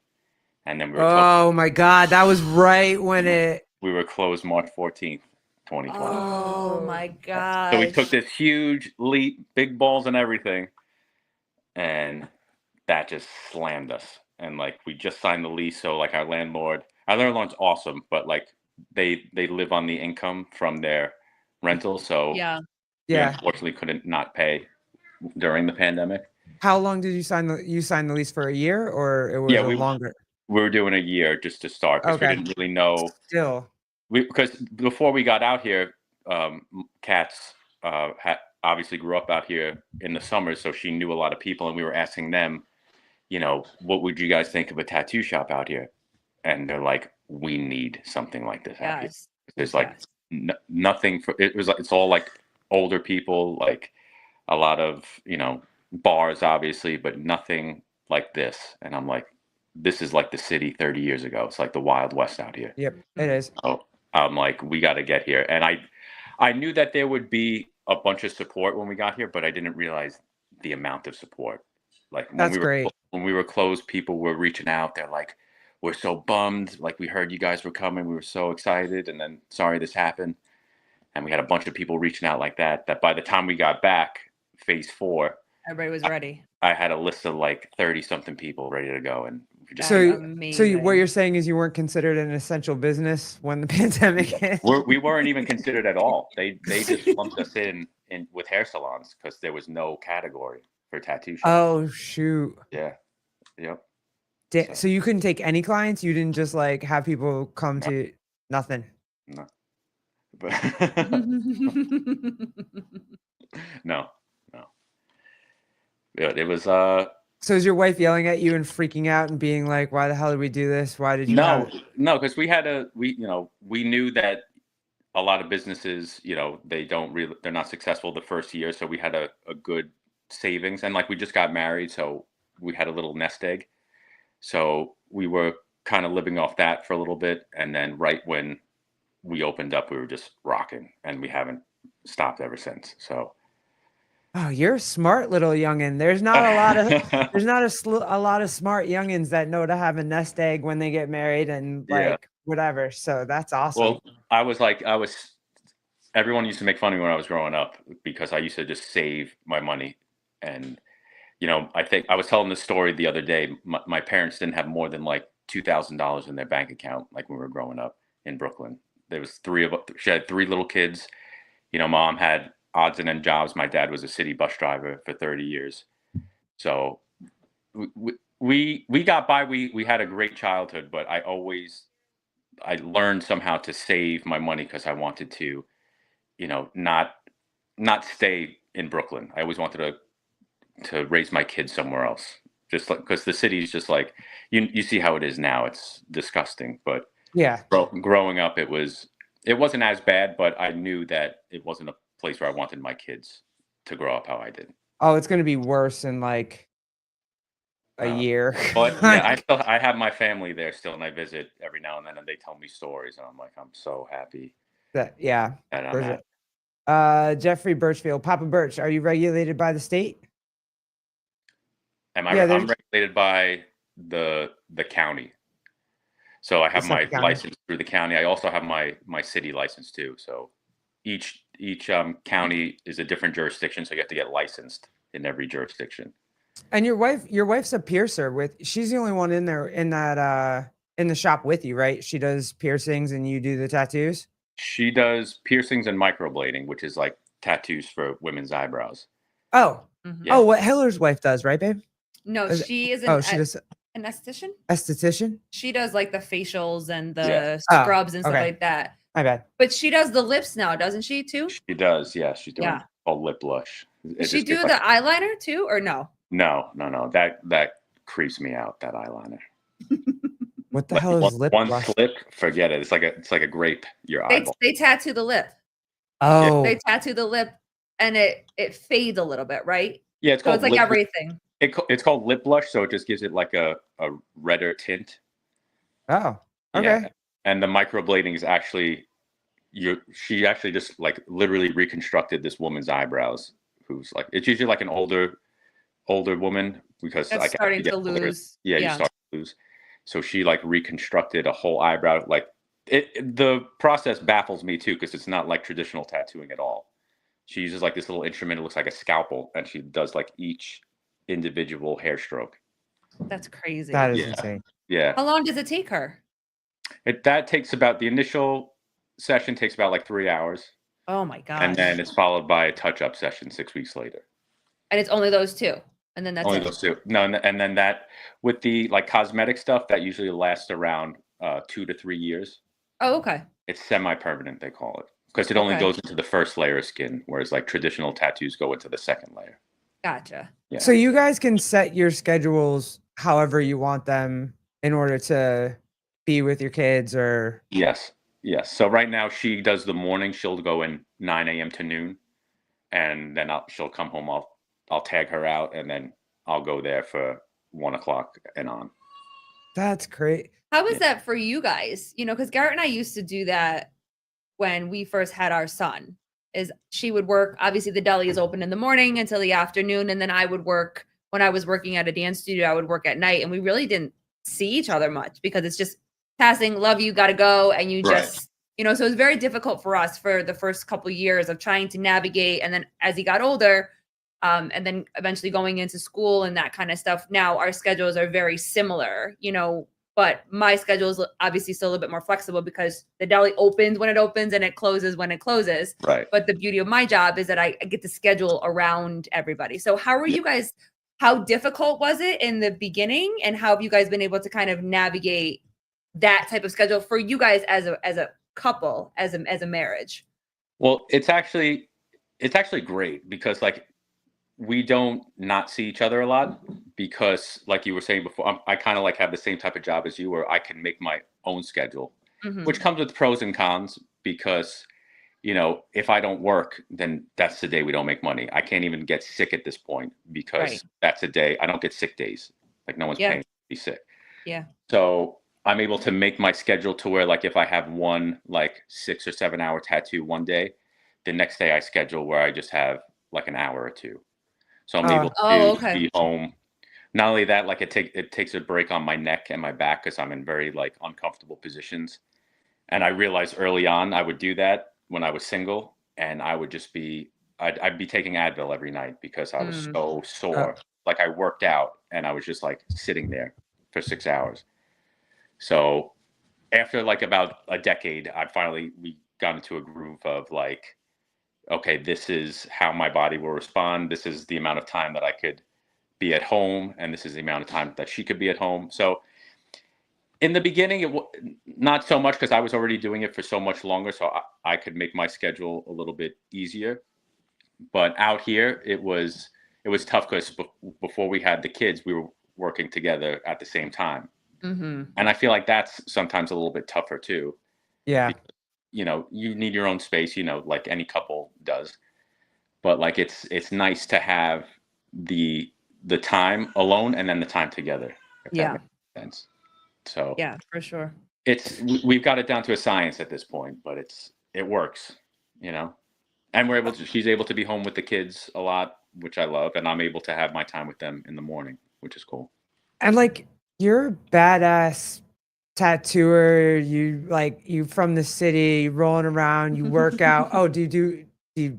And then we were Oh my God, that was right when it. we were closed March 14th, 2020. Oh my God. So we took this huge leap, big balls and everything, and that just slammed us. And like we just signed the lease, so like our landlord's awesome, but like they live on the income from their rental, so Yeah. we Yeah. unfortunately couldn't not pay during the pandemic. How long did you sign the lease for? A year, or it was Yeah, longer? We were doing a year just to start because we didn't really know. Still. Because before we got out here, Kat's obviously grew up out here in the summers, so she knew a lot of people, and we were asking them, you know, what would you guys think of a tattoo shop out here? And they're like, we need something like this out here. Yes. There's like nothing for it. It's all like older people, like a lot of, you know, bars obviously, but nothing like this. And I'm like, this is like the city 30 years ago. It's like the Wild West out here. Yep, it is. Oh, I'm like, we got to get here. And I knew that there would be a bunch of support when we got here, but I didn't realize the amount of support. Like when we were closed, people were reaching out. They're like, we're so bummed. Like we heard you guys were coming. We were so excited. And then sorry this happened. And we had a bunch of people reaching out like that by the time we got back, phase 4, everybody was ready. I had a list of like 30 something people ready to go. And what you're saying is you weren't considered an essential business when the pandemic hit? We weren't even considered at all. They just lumped us in with hair salons because there was no category for tattoo shops. Oh shoot. Yeah. Yep. So you couldn't take any clients? You didn't just like have people come to nothing? No. But no. Yeah, it was So is your wife yelling at you and freaking out and being like, why the hell did we do this? Why did you No, because we knew that a lot of businesses, you know, they're not successful the first year. So we had a good savings, and like we just got married, so we had a little nest egg. So we were kind of living off that for a little bit. And then right when we opened up, we were just rocking, and we haven't stopped ever since. So. Oh, you're a smart little youngin. There's not a lot of a lot of smart youngins that know to have a nest egg when they get married and like whatever. So that's awesome. Well, everyone used to make fun of me when I was growing up because I used to just save my money, and you know, I think I was telling this story the other day. My parents didn't have more than like $2,000 in their bank account, like when we were growing up in Brooklyn. There was three of us. She had three little kids. You know, mom had odds and end jobs. My dad was a city bus driver for 30 years. So we got by. We had a great childhood, but I learned somehow to save my money because I wanted to, you know, not stay in Brooklyn. I always wanted to raise my kids somewhere else. Just like because the city's just like you see how it is now. It's disgusting. But Yeah. growing up, it wasn't as bad. But I knew that it wasn't a place where I wanted my kids to grow up how I did. Oh, it's gonna be worse in like a year. But yeah, I have my family there still, and I visit every now and then, and they tell me stories, and I'm like, I'm so happy Yeah. that I'm Where's happy. it? Jeffrey Birchfield, Papa Birch, are you regulated by the state? I'm there's- regulated by the county. So I have It's not my the county. license through the county. I also have my city license too. So each county is a different jurisdiction, so you have to get licensed in every jurisdiction. And your wife's a piercer she's the only one in there in that in the shop with you, right? She does piercings and you do the tattoos? She does piercings and microblading, which is like tattoos for women's eyebrows. Oh. Mhm. Yeah. Oh, what Heller's wife does, right, babe? No, Is it- she is She does an esthetician. esthetician? She does like the facials and the Yeah. scrubs and stuff okay. like that. My bad. But she does the lips now, doesn't she too? She does, yeah. She's doing Yeah. called lip blush. Does she do the eyeliner too, or no? No. That creeps me out. That eyeliner. What the hell is lip one blush? slip? Forget it. It's like a grape. Your eyeball. They tattoo the lip. Oh. They tattoo the lip, and it fades a little bit, right? Yeah, it's So called it's like lip, everything. It's called lip blush, so it just gives it like a redder tint. Oh. Okay. Yeah. And the microblading is actually she actually just like literally reconstructed this woman's eyebrows. Who's like it's usually like an older woman because That's starting to lose. Yeah, you start to lose. So she like reconstructed a whole eyebrow. Like the process baffles me too because it's not like traditional tattooing at all. She uses like this little instrument. It looks like a scalpel, and she does like each individual hair stroke. That's crazy. That is insane. Yeah. How long does it take her? That takes about the initial session takes about like 3 hours, Oh my gosh. and then it's followed by a touch-up session 6 weeks later. And it's only those two, and then that's Only it. those two. No, and then that with the like cosmetic stuff that usually lasts around 2 to 3 years. Oh, okay. It's semi-permanent, they call it, because it only Okay. goes into the first layer of skin, whereas like traditional tattoos go into the second layer. Gotcha. Yeah. So you guys can set your schedules however you want them in order to be with your kids or Yes. So right now she does the morning. She'll go in 9 a.m. to noon, and then she'll come home. I'll tag her out, and then I'll go there for 1 o'clock and on. that's great. How is that for you guys? You know, because Garrett and I used to do that when we first had our son. Is she would work, obviously the deli is open in the morning until the afternoon, and then I would work when I was working at a dance studio, I would work at night, and we really didn't see each other much because it's just passing, love you, gotta go, and you Right. just, you know, so it was very difficult for us for the first couple of years of trying to navigate, and then as he got older, and then eventually going into school and that kind of stuff. Now our schedules are very similar, you know, but my schedule is obviously still a little bit more flexible because the deli opens when it opens and it closes when it closes. Right. But the beauty of my job is that I get to schedule around everybody. So how are you guys, how difficult was it in the beginning, and how have you guys been able to kind of navigate that type of schedule for you guys as a couple, as a marriage? Well, it's actually great because like we don't not see each other a lot because like you were saying before, I kind of like have the same type of job as you where I can make my own schedule, Mhm. which comes with pros and cons because, you know, if I don't work, then that's the day we don't make money. I can't even get sick at this point because Right. that's a day I don't get sick days. Like no one's Yeah. paying me to be sick. Yeah. So I'm able to make my schedule to where like if I have one like 6 or 7 hour tattoo one day, the next day I schedule where I just have like an hour or two. So I'm able to be home. Not only that, like it takes a break on my neck and my back because I'm in very like uncomfortable positions. And I realized early on I would do that when I was single, and I would just be I'd be taking Advil every night because I was so sore like I worked out and I was just like sitting there for 6 hours. So after like about a decade, we got into a groove of like, okay, this is how my body will respond. This is the amount of time that I could be at home, and this is the amount of time that she could be at home. So in the beginning, not so much because I was already doing it for so much longer, so I could make my schedule a little bit easier. But out here, it was tough because before we had the kids, we were working together at the same time, and I feel like that's sometimes a little bit tougher too. Yeah. Because, you need your own space, like any couple does. But like it's nice to have the time alone and then the time together. If that makes sense. So yeah, for sure. We've got it down to a science at this point, but it works, and she's able to be home with the kids a lot, which I love, and I'm able to have my time with them in the morning, which is cool. And like, you're a badass tattooer. You from the city, rolling around, you work out. Oh, do you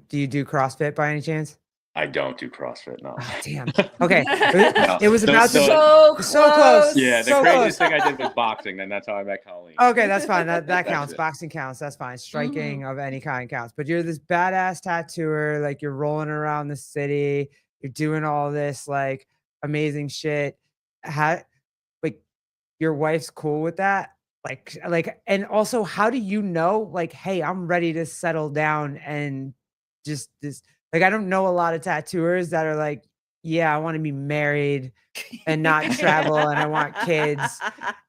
do CrossFit by any chance? I don't do CrossFit, no. Oh, damn. Okay. No. It was about to So close. Yeah, the so craziest close. thing I did was boxing, and that's how I met Colleen. Okay, that's fine. That That's counts. it. Boxing counts. That's fine. Striking of any kind counts. But you're this badass tattooer. Like, you're rolling around the city. You're doing all this like amazing shit. Like, your wife's cool with that? Like, and also, how do you know? Like, hey, I'm ready to settle down and just this. Like, I don't know a lot of tattooers that are like, yeah, I want to be married and not travel, and I want kids,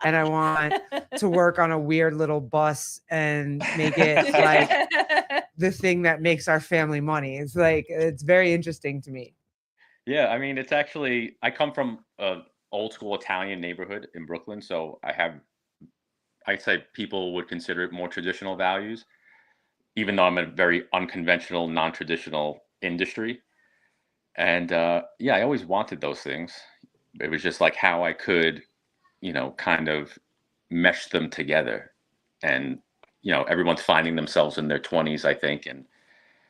and I want to work on a weird little bus and make it like the thing that makes our family money. It's like, it's very interesting to me. Yeah, I mean, it's actually I come from a old school Italian neighborhood in Brooklyn, so I'd say people would consider it more traditional values, even though I'm in a very unconventional, non-traditional industry. And yeah, I always wanted those things. It was just like how I could, kind of mesh them together. And, everyone's finding themselves in their 20s, I think. And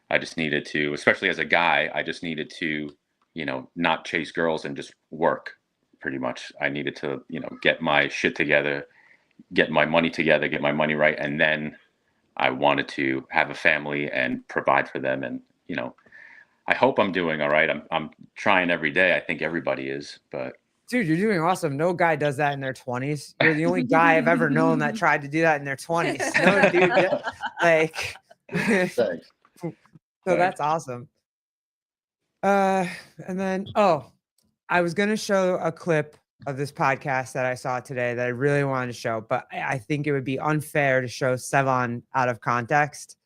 I just needed to, especially as a guy, I just needed to, not chase girls and just work pretty much. I needed to, get my shit together, get my money together, get my money right. And then I wanted to have a family and provide for them. And, I hope I'm doing all right. I'm trying every day. I think everybody is, but Dude, you're doing awesome. No guy does that in their 20s. You're the only guy I've ever known that tried to do that in their 20s. No, dude, like, thanks. so that's awesome. And then, I was going to show a clip of this podcast that I saw today that I really wanted to show, but I think it would be unfair to show Sevan out of context.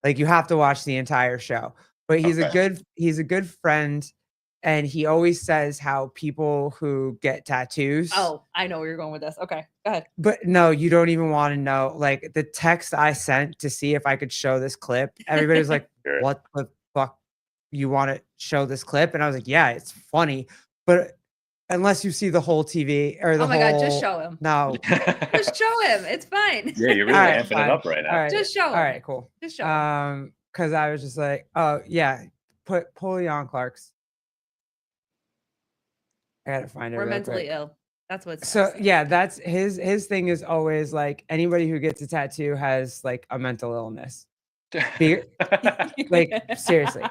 Like, you have to watch the entire show. But he's a good friend, and he always says how people who get tattoos. Oh, I know where you're going with this. Okay, go ahead. But no, you don't even want to know. Like, the text I sent to see if I could show this clip, everybody was like, Sure. "What the fuck? You want to show this clip?" And I was like, "Yeah, it's funny, but unless you see the whole TV or the Oh my God, just show him. No, Just show him. It's fine. Yeah, you're really All right, amping fine. it up right now. All right. Just show him. All right, cool. Just show him. Because I was just like, oh yeah, pull Jan Clark's. I gotta find it. We're real mentally quick. ill. That's what's So yeah, that's his thing is always like, anybody who gets a tattoo has like a mental illness. Like, seriously.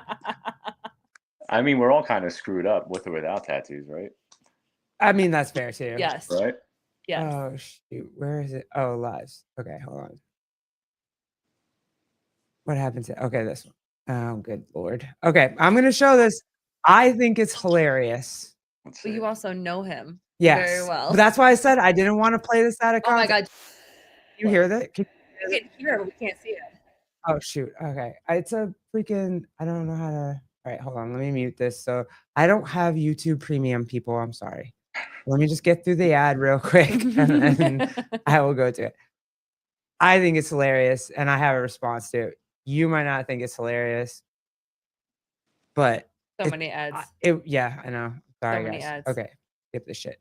I mean, we're all kind of screwed up with or without tattoos, right? I mean, that's fair too. Yes. Right? Yes. Oh shoot, where is it? Oh, lives. Okay, hold on. What happened to? Okay, this one. Oh, good lord. Okay, I'm gonna show this. I think it's hilarious. Let's But see. you also know him Yes, very well. but that's why I said I didn't want to play this out of Oh my context. God. You hear that? We can hear it, but we can't see it. Oh shoot. Okay, it's a freaking. I don't know how to. All right, hold on. Let me mute this. So I don't have YouTube Premium, people. I'm sorry. Let me just get through the ad real quick, and then I will go to it. I think it's hilarious, and I have a response to it. You might not think it's hilarious, but So many ads. yeah, I know. Sorry, many guys. ads. Okay, skip this shit,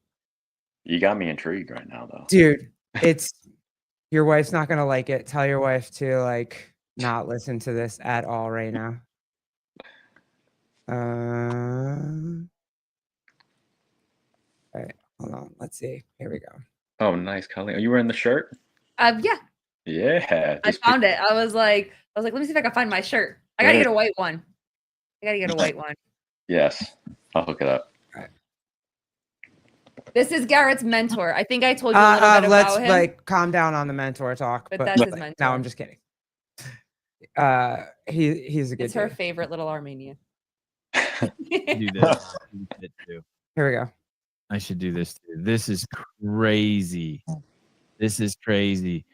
You got me intrigued right now, though. dude. It's your wife's not gonna like it. Tell your wife to like not listen to this at all right now. Hold on. Let's see. Here we go. Oh, nice, Colleen. Are you wearing the shirt? Yeah. Yeah. I found it. I was like, let me see if I can find my shirt. I gotta get a white one. I gotta get a white one. Yes. I'll hook it up. This is Garrett's mentor. I think I told you a little bit Let's about him. like calm down on the mentor talk. But that's his mentor. No, I'm just kidding. He's a good It's her dude. favorite little Armenian. Do this. Here we go. I should do this too. This is crazy. This is crazy.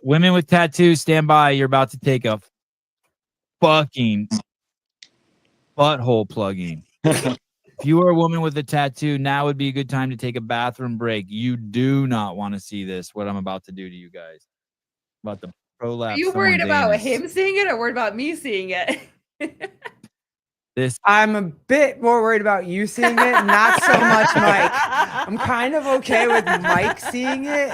Women with tattoos, stand by. You're about to take a fucking butthole plugging. If you are a woman with a tattoo, now would be a good time to take a bathroom break. You do not want to see this, what I'm about to do to you guys. About the prolapse. Are you worried about anus. him seeing it or worried about me seeing it? I'm a bit more worried about you seeing it, not so much Mike. I'm kind of okay with Mike seeing it.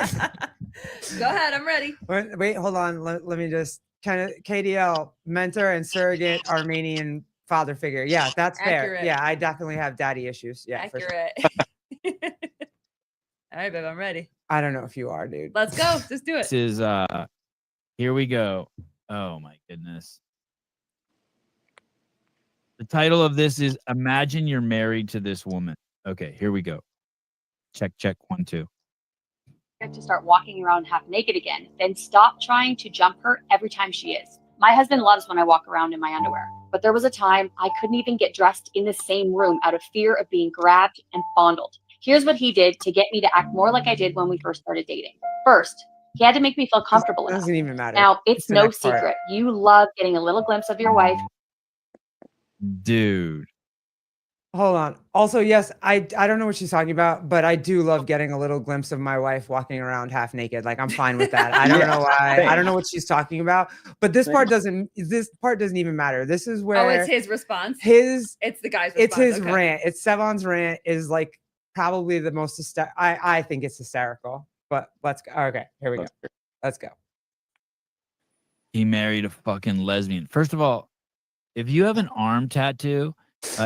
Go ahead, I'm ready. Wait, hold on. Let me just kind of KDL, mentor and surrogate Armenian father figure. Yeah, that's Accurate. fair. Yeah, I definitely have daddy issues. Yeah, for sure. Accurate. All right, babe, I'm ready. I don't know if you are, dude. Let's go. Just do it. This is here we go. Oh my goodness. The title of this is Imagine You're Married to This Woman. Okay, here we go. Check 1 2. To start walking around half naked again, then stop trying to jump her every time she is. My husband loves when I walk around in my underwear, but there was a time I couldn't even get dressed in the same room out of fear of being grabbed and fondled. Here's what he did to get me to act more like I did when we first started dating. First, he had to make me feel comfortable enough. Doesn't even matter. Now, it's the no next part. secret. You love getting a little glimpse of your wife. Dude. Hold on. Also, yes, I don't know what she's talking about, but I do love getting a little glimpse of my wife walking around half naked. Like, I'm fine with that. I don't know why. I don't know what she's talking about. But this part doesn't even matter. This is where it's his response. It's the guy's response. It's his okay. rant. It's Sevon's rant is like probably the most I think it's hysterical. But let's go. Okay, here we go. Let's go. He married a fucking lesbian. First of all, if you have an arm tattoo,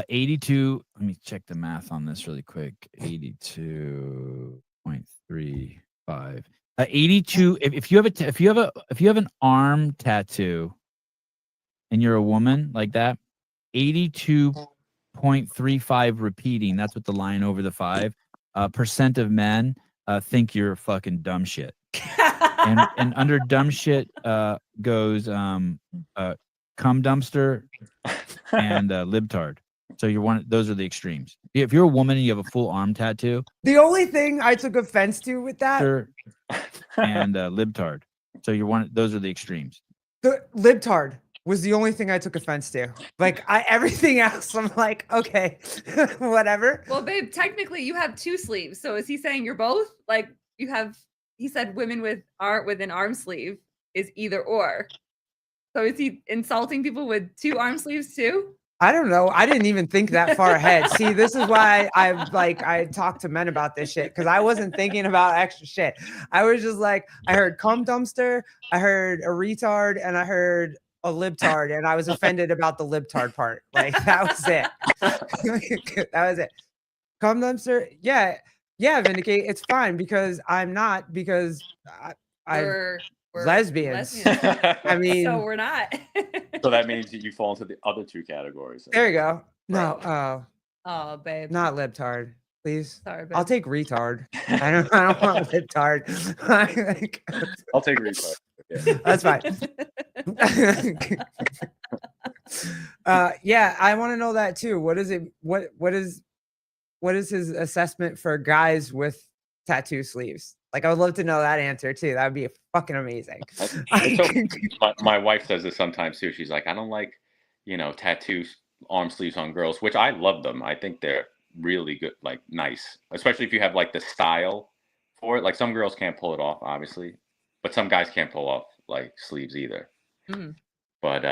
82, let me check the math on this really quick. 82.35. 82 if you have an arm tattoo and you're a woman like that, 82.35 repeating, that's what the line over the 5 percent of men think you're fucking dumb shit. and under dumb shit goes cum dumpster and libtard. So those are the extremes. If you're a woman and you have a full arm tattoo, the only thing I took offense to with that and libtard. So those are the extremes. The libtard was the only thing I took offense to. Like everything else, I'm like, okay, whatever. Well, babe, technically you have 2 sleeves. So is he saying you're both? Like he said women with an arm sleeve is either or. So is he insulting people with 2 arm sleeves too? I don't know. I didn't even think that far ahead. See, this is why I talk to men about this shit, because I wasn't thinking about extra shit. I was just like, I heard cum dumpster, I heard a retard, and I heard a libtard, and I was offended about the libtard part. Like that was it. That was it. Cum dumpster, yeah, Vindicate. It's fine because I'm not, because we're lesbians. I mean, so we're not. So that means you fall into the other 2 categories. There you go. No, oh, babe. not libtard, please. Sorry, babe. I'll take retard. I don't want libtard. I'll take retard. Yeah. That's fine. Yeah, I want to know that too. What is it? What is his assessment for guys with tattoo sleeves? Like, I would love to know that answer too. That would be fucking amazing. My wife says this sometimes too. She's like, I don't like, tattoo arm sleeves on girls, which I love them. I think they're really good, like nice, especially if you have like the style for it. Like some girls can't pull it off, obviously, but some guys can't pull off like sleeves either. Mm-hmm. But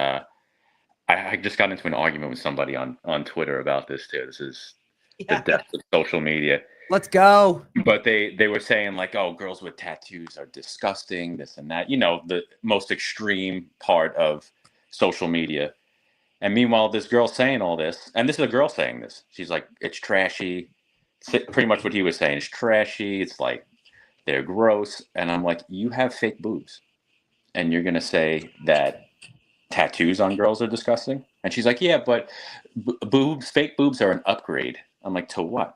I just got into an argument with somebody on Twitter about this too. This is the depth of social media. Let's go. But they were saying like, oh, girls with tattoos are disgusting, this and that. The most extreme part of social media. And meanwhile, this girl saying all this, and this is a girl saying this. She's like, it's trashy. pretty much what he was saying. It's trashy. It's like they're gross. And I'm like, you have fake boobs, and you're gonna say that tattoos on girls are disgusting? And she's like, yeah, but fake boobs are an upgrade. I'm like, to what?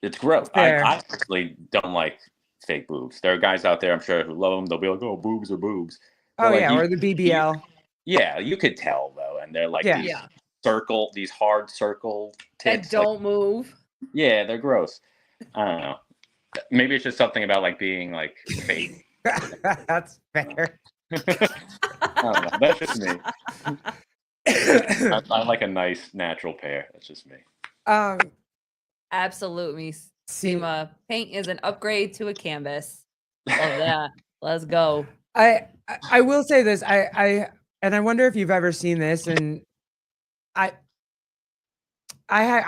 It's gross. Fair. I personally don't like fake boobs. There are guys out there, I'm sure, who love them. They'll be like, oh, boobs are boobs. But Oh like, yeah, or the BBL. Yeah, you could tell though, and they're like Yeah. these hard circle That tits. don't move. Yeah, they're gross. I don't know. Maybe it's just something about like being like fake. That's fair. I don't know. That's just me. I like a nice natural pair. That's just me. Absolutely, Seema. Paint is an upgrade to a canvas. Love that. Let's go. I will say this. I wonder if you've ever seen this, and I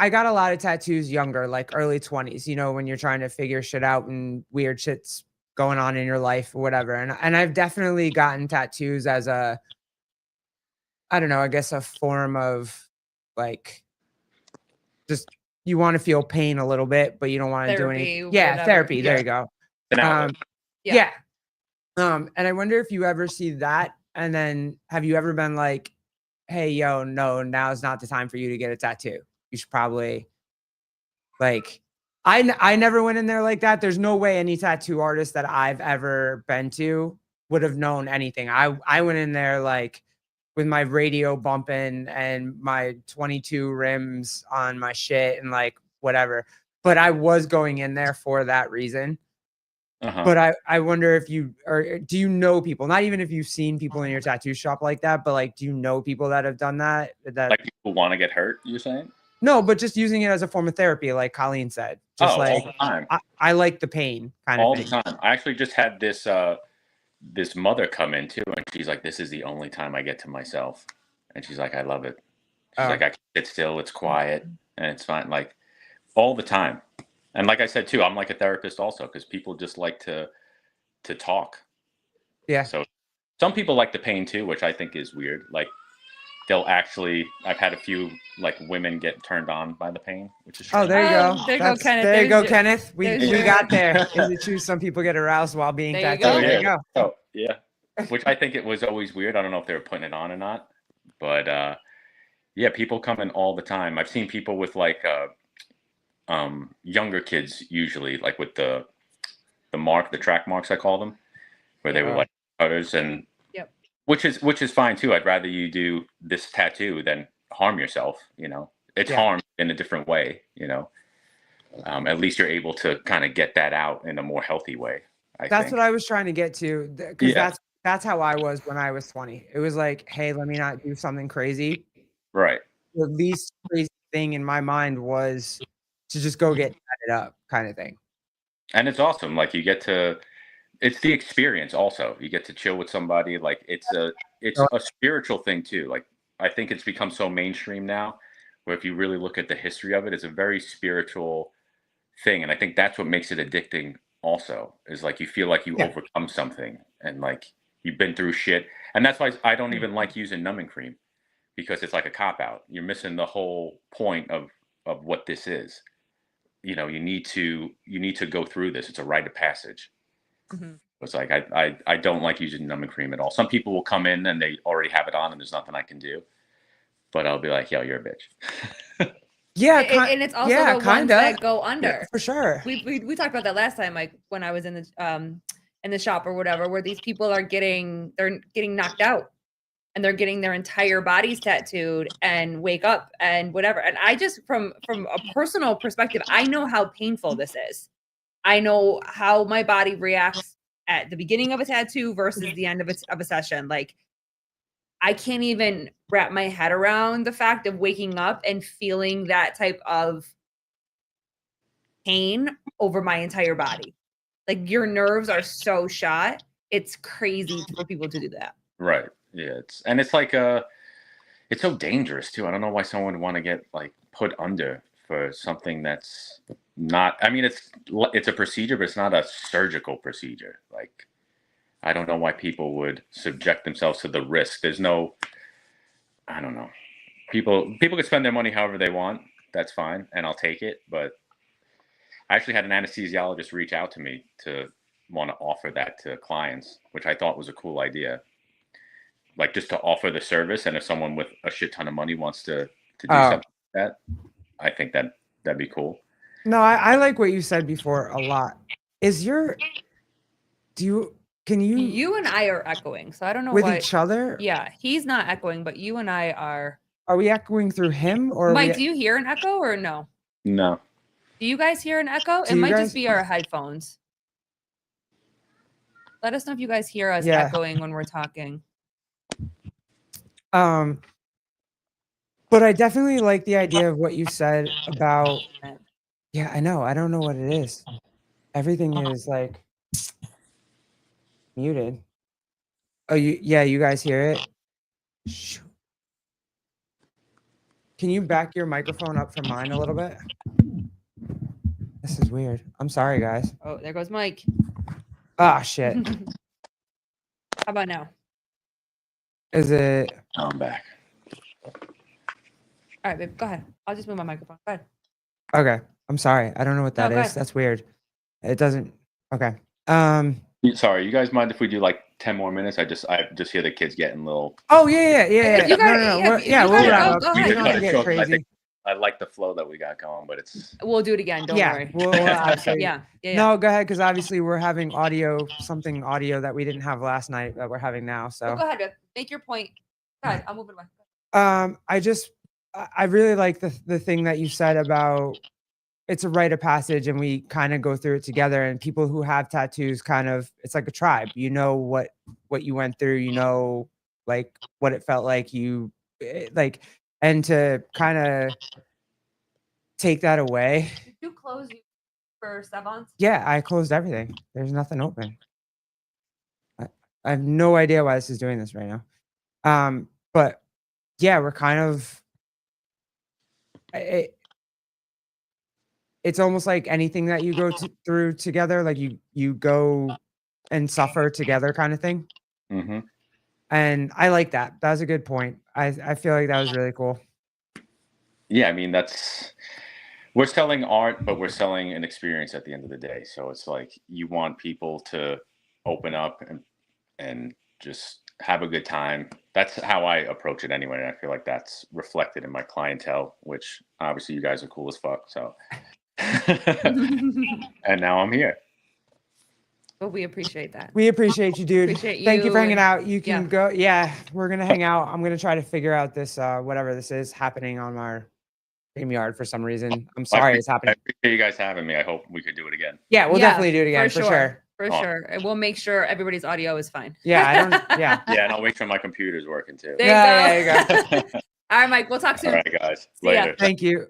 got a lot of tattoos younger, like early 20s, you know, when you're trying to figure shit out and weird shit's going on in your life or whatever. And I've definitely gotten tattoos as I don't know, I guess a form of like just you want to feel pain a little bit, but you don't want to do anything. Yeah, whatever. therapy. Yeah. There you go. Yeah. And I wonder if you ever see that, and then have you ever been like, hey, yo, no, now's not the time for you to get a tattoo. You should probably like, I never went in there like that. There's no way any tattoo artist that I've ever been to would have known anything. I went in there like with my radio bumping and my 22 rims on my shit and like whatever. But I was going in there for that reason. But I wonder if do you know people, not even if you've seen people in your tattoo shop like that, but like, do you know people that have done that? Like people want to get hurt, you're saying? No, but just using it as a form of therapy, like Colleen said. Just like, all the time. I like the pain kind all of thing. the time. I actually just had this this mother come in too, and she's like, this is the only time I get to myself. And she's like, I love it. She's like, I can sit still, it's quiet, and it's fine. Like all the time. And like I said too, I'm like a therapist also, because people just like to talk. Yeah. So some people like the pain too, which I think is weird. Like I've had a few like women get turned on by the pain, which is strange. There you go. There you go, Kenneth. There you go, There's Kenneth. We your- got there. Is it true some people get aroused while being There you tattooed? go. There you go. Oh yeah. Which I think it was always weird. I don't know if they were putting it on or not. But yeah, people come in all the time. I've seen people with like younger kids, usually like with the track marks, I call them, where they were like cutters, and which is fine too. I'd rather you do this tattoo than harm yourself, you know. It's harm in a different way, you know. At least you're able to kind of get that out in a more healthy way. That's what I was trying to get to, because that's how I was when I was 20. It was like, hey, let me not do something crazy. Right. The least crazy thing in my mind was to just go get tatted up, kind of thing. And it's awesome. Like it's the experience also. You get to chill with somebody. Like it's a spiritual thing too. Like I think it's become so mainstream now, where if you really look at the history of it, it's a very spiritual thing. And I think that's what makes it addicting also, is like you feel like you overcome something, and like you've been through shit. And that's why I don't even like using numbing cream, because it's like a cop out. You're missing the whole point of what this is. You know, you need to go through this. It's a rite of passage. Mm-hmm. It's like I don't like using numbing cream at all. Some people will come in and they already have it on and there's nothing I can do. But I'll be like, yo, you're a bitch. And it's also the ones that go under. Yeah, for sure. We talked about that last time, like when I was in the shop or whatever, where these people are getting knocked out and they're getting their entire bodies tattooed and wake up and whatever. And I just, from a personal perspective, I know how painful this is. I know how my body reacts at the beginning of a tattoo versus the end of a session. Like, I can't even wrap my head around the fact of waking up and feeling that type of pain over my entire body. Like, your nerves are so shot. It's crazy for people to do that. Right. Yeah. It's like it's so dangerous too. I don't know why someone would want to get like put under for something that's not, I mean, it's a procedure, but it's not a surgical procedure. Like, I don't know why people would subject themselves to the risk. There's no, I don't know. People could spend their money however they want, that's fine, and I'll take it. But I actually had an anesthesiologist reach out to me to want to offer that to clients, which I thought was a cool idea. Like just to offer the service, and if someone with a shit ton of money wants to do something like that, I think that'd be cool. No, I like what you said before a lot. Can you You and I are echoing, so I don't know with what. each other? Yeah, he's not echoing, but you and I are. Are we echoing through him or Mike, do you hear an echo or no? No. Do you guys hear an echo? Do It you might guys- just be our headphones. Let us know if you guys hear us Yeah. echoing when we're talking. But I definitely like the idea of what you said about. Yeah, I know. I don't know what it is. Everything is like muted. Oh, you guys hear it? Shoot. Can you back your microphone up from mine a little bit? This is weird. I'm sorry, guys. Oh, there goes Mike. Ah, shit. How about now? Is it? I'm back. All right, babe, go ahead. I'll just move my microphone. Go ahead. Okay. I'm sorry. I don't know what No, that go is. ahead. That's weird. It doesn't. Okay. Sorry, you guys mind if we do like 10 more minutes? I just hear the kids getting little. Oh yeah. If you No, gotta- no. yeah, We're- if you Yeah, we'll gotta wrap go, up. go We ahead. don't wanna get I crazy. think I like the flow that we got going, but it's We'll do it again. Don't Yeah, worry. we'll absolutely. Yeah. No, go ahead, because obviously we're having something audio that we didn't have last night that we're having now. Well, So go ahead, babe. Make your point. Go ahead. I'll move it away. I really like the thing that you said about it's a rite of passage and we kind of go through it together, and people who have tattoos it's like a tribe. You know what you went through, you know, like what it felt like, and to kind of take that away. Did you close for Savants? Yeah, I closed everything. There's nothing open. I have no idea why this is doing this right now. But yeah, we're kind of it's almost like anything that you go through together, like you go and suffer together kind of thing. mm-hmm. And I like that. That was a good point. I feel like that was really cool. Yeah, I mean we're selling art, but we're selling an experience at the end of the day. So it's like you want people to open up and just have a good time. That's how I approach it anyway. And I feel like that's reflected in my clientele, which obviously you guys are cool as fuck. So and now I'm here. But we appreciate that. We appreciate you, dude. Appreciate Thank you you for hanging and- out. You can yeah. go. Yeah, we're gonna hang out. I'm gonna try to figure out this whatever this is happening on our StreamYard for some reason. I'm sorry it's I happening. appreciate you guys having me. I hope we could do it again. Yeah, we'll definitely do it again for sure. For Oh. sure. And we'll make sure everybody's audio is fine. Yeah, I don't. Yeah. Yeah, and I'll make sure my computer's working too. There Yeah, you there go. you go. All right, Mike. We'll talk soon. All right, guys. See ya. Later. Thank you.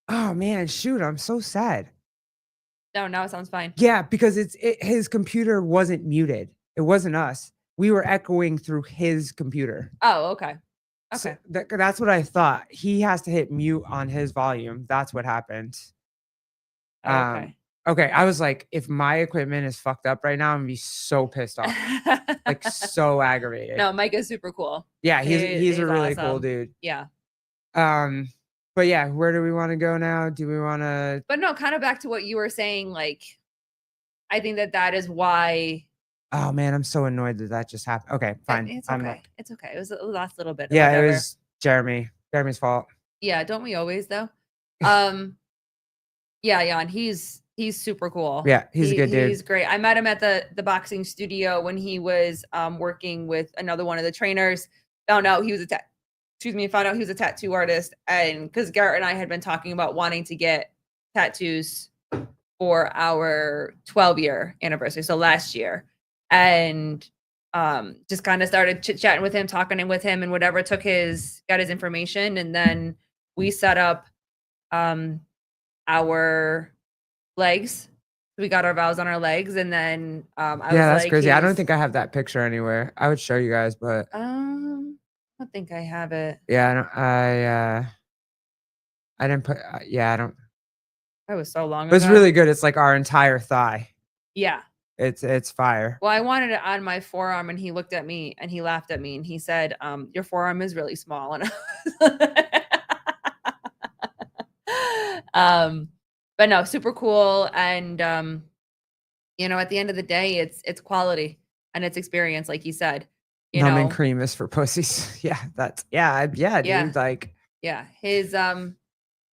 Oh man, shoot! I'm so sad. No, now it sounds fine. Yeah, because his computer wasn't muted. It wasn't us. We were echoing through his computer. Oh, okay. So Okay. that's what I thought. He has to hit mute on his volume. That's what happened. Okay. Okay, I was like, if my equipment is fucked up right now, I'm gonna be so pissed off, like so aggravated. No, Mike is super cool. Yeah, he's he's a really cool awesome. dude. Yeah. But yeah, where do we want to go now? Do we want to? But no, kind of back to what you were saying. Like, I think that is why. Oh man, I'm so annoyed that just happened. Okay, fine. It's I'm okay. It's okay. It was the last little bit. Yeah, whatever. it was Jeremy's fault. Yeah, don't we always though? Yeah, and he's super cool. Yeah, he's a good dude. He's great. I met him at the boxing studio when he was working with another one of the trainers. Found out he was a tattoo artist, and because Garrett and I had been talking about wanting to get tattoos for our 12-year anniversary, so last year, and just kind of started chit-chatting with him, talking with him, and whatever, got his information, and then we set up our legs. We got our vows on our legs, and then I was That's like, crazy. I don't think I have that picture anywhere. I would show you guys, but I don't think I have it. yeah, I didn't put. Yeah, I don't. That was so long It was ago. really good. It's like our entire thigh. Yeah. It's fire. Well, I wanted it on my forearm, and he looked at me and he laughed at me and he said, "Your forearm is really small." And But no, super cool. And you know, at the end of the day, it's quality and it's experience, like you said. You Numbing know, cream is for pussies. Yeah, that's yeah, Yeah. dude. Like, yeah, his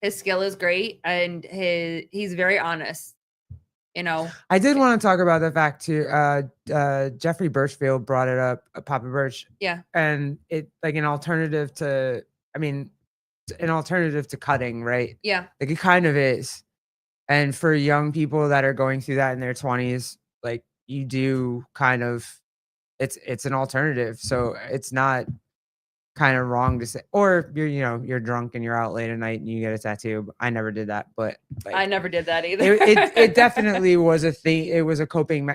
skill is great and he's very honest, you know. I did want to talk about the fact too. Jeffrey Birchfield brought it up, Papa Birch, Yeah. and it like an alternative to, I mean, an alternative to cutting, right? Yeah. Like it kind of is. And for young people that are going through that in their 20s, like you do kind of, it's an alternative. So it's not kind of wrong to say, or you're, you know, you're drunk and you're out late at night and you get a tattoo. I never did that, but like, I never did that either. it definitely was a thing. It was a coping,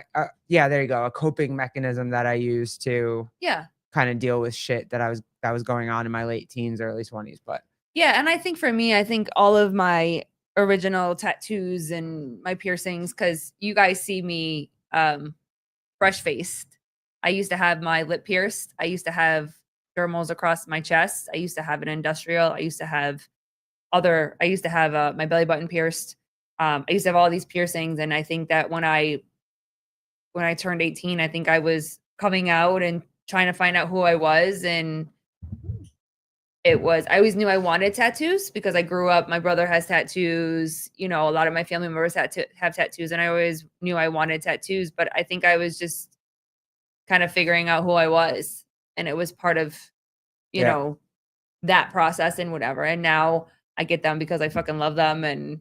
yeah, there you go. A coping mechanism that I used to Yeah. kind of deal with shit that was going on in my late teens, early 20s. But Yeah, and I think for me, I think all of my original tattoos and my piercings, because you guys see me fresh faced. I used to have my lip pierced. I used to have dermals across my chest. I used to have an industrial. I used to have my belly button pierced. I used to have all these piercings, and I think that when I turned 18, I think I was coming out and trying to find out who I was, and I always knew I wanted tattoos because I grew up, my brother has tattoos, you know, a lot of my family members have tattoos, and I always knew I wanted tattoos, but I think I was just kind of figuring out who I was, and it was part of, you know, that process and whatever. And now I get them because I fucking love them and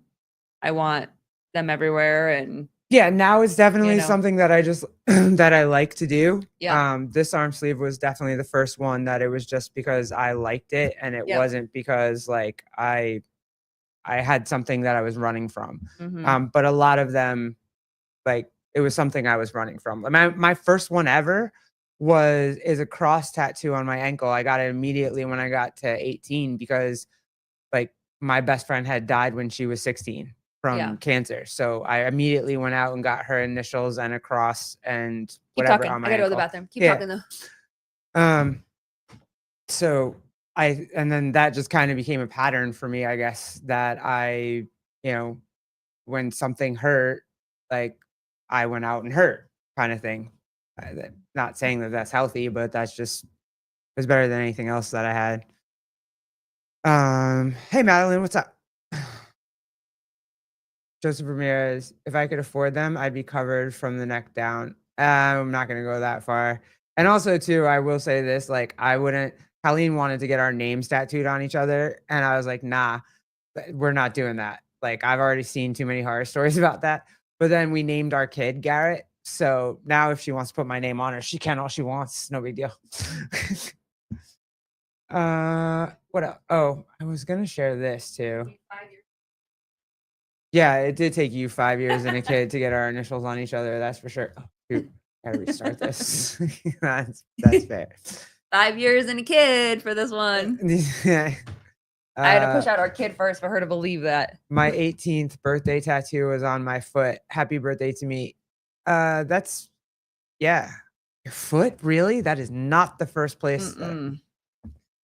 I want them everywhere. And yeah, now it's definitely You know. something that I just that I like to do. Yeah. This arm sleeve was definitely the first one that it was just because I liked it, and it Yeah. wasn't because like I had something that I was running from. Mhm. But a lot of them, like it was something I was running from. My first one ever is a cross tattoo on my ankle. I got it immediately when I got to 18 because like my best friend had died when she was 16 from cancer. So I immediately went out and got her initials and a cross and Keep whatever talking. on my I gotta go to the ankle. bathroom. Keep Yeah. talking though. So and then that just kind of became a pattern for me, I guess, that you know, when something hurt, like I went out and hurt kind of thing. Not saying that that's healthy, but that's just was better than anything else that I had. Hey Madeline, what's up? Joseph Ramirez, if I could afford them, I'd be covered from the neck down. I'm not gonna go that far. And also too, I will say this, like I wouldn't, Colleen wanted to get our names tattooed on each other, and I was like, nah, we're not doing that. Like I've already seen too many horror stories about that. But then we named our kid Garrett. So now if she wants to put my name on her, she can all she wants. No big deal. What else? Oh, I was gonna share this too. Yeah, it did take you 5 years and a kid to get our initials on each other. That's for sure. Oh, shoot, gotta restart this. that's fair. 5 years and a kid for this one. I had to push out our kid first for her to believe that. My 18th birthday tattoo was on my foot. Happy birthday to me. That's your foot, really? That is not the first place.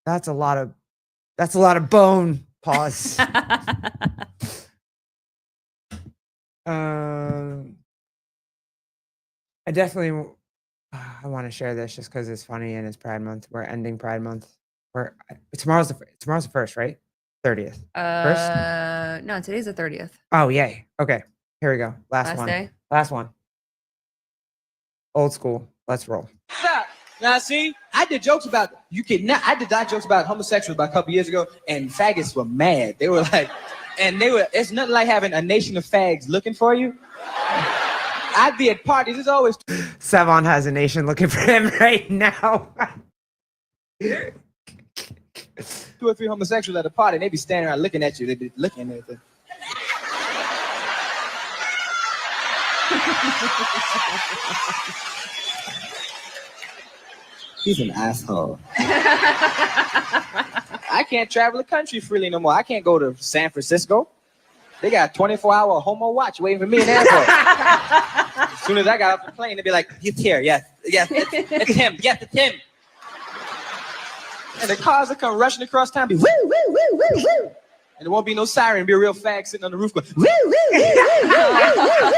That's a lot of bone. Pause. I definitely I want to share this just because it's funny and it's Pride Month. We're ending Pride Month. Tomorrow's the first, right? 30th. First? No, today's the 30th. Oh, yay. Okay, here we go. Last one. Day. Last one. Old school. Let's roll. Stop. Now, see, I did jokes about I did jokes about homosexuals about a couple years ago, and faggots were mad. They were like, it's nothing like having a nation of fags looking for you. I'd be at parties. It's always Savon has a nation looking for him right now. 2 or 3 homosexuals at a party, and they'd be standing around looking at you. They'd be looking at everything. He's an asshole. I can't travel the country freely no more. I can't go to San Francisco. They got a 24-hour homo watch waiting for me in the airport. As soon as I got off the plane, they'd be like, "It's here, yes, it's him, yes, it's him." And the cars would come rushing across town, be woo, woo, woo, woo, woo. And there won't be no siren. It'll be a real fag sitting on the roof going, woo, woo, woo, woo.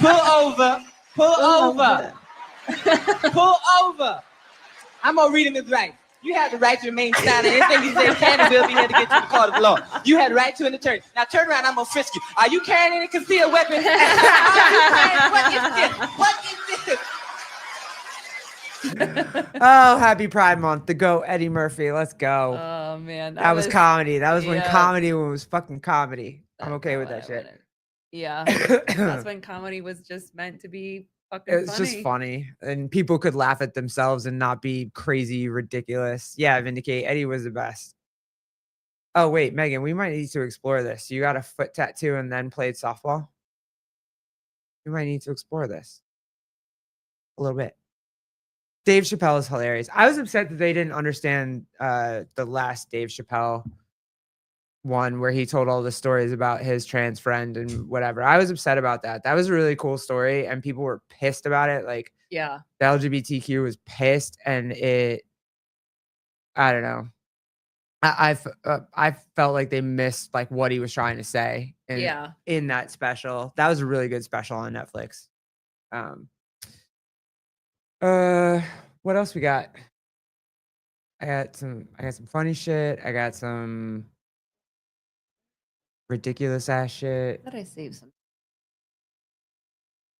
Pull over. Pull over. I'm gonna read him his right. You have the right to remain silent. Anything you say can and will be here to get you in the court of law. You had the right to an attorney. Now turn around, I'm gonna frisk you. Are you carrying any concealed weapon? What is this? What is this? Oh, happy Pride Month. The GOAT, Eddie Murphy. Let's go. Oh man, that was comedy. That was when yeah. comedy was fucking comedy. I'm That's okay with how that I shit. wouldn't- Yeah, that's when comedy was just meant to be fucking It's funny. just funny, and people could laugh at themselves and not be crazy, ridiculous. Yeah, Vindicate. Eddie was the best. Oh wait, Megan, we might need to explore this. You got a foot tattoo and then played softball. We might need to explore this a little bit. Dave Chappelle is hilarious. I was upset that they didn't understand the last Dave Chappelle one where he told all the stories about his trans friend and whatever. I was upset about that. That was a really cool story, and people were pissed about it. Like, Yeah. the LGBTQ was pissed, and I don't know. I felt like they missed like what he was trying to say in that special. That was a really good special on Netflix. What else we got? I got some funny shit. I got some ridiculous ass shit. How did I save some?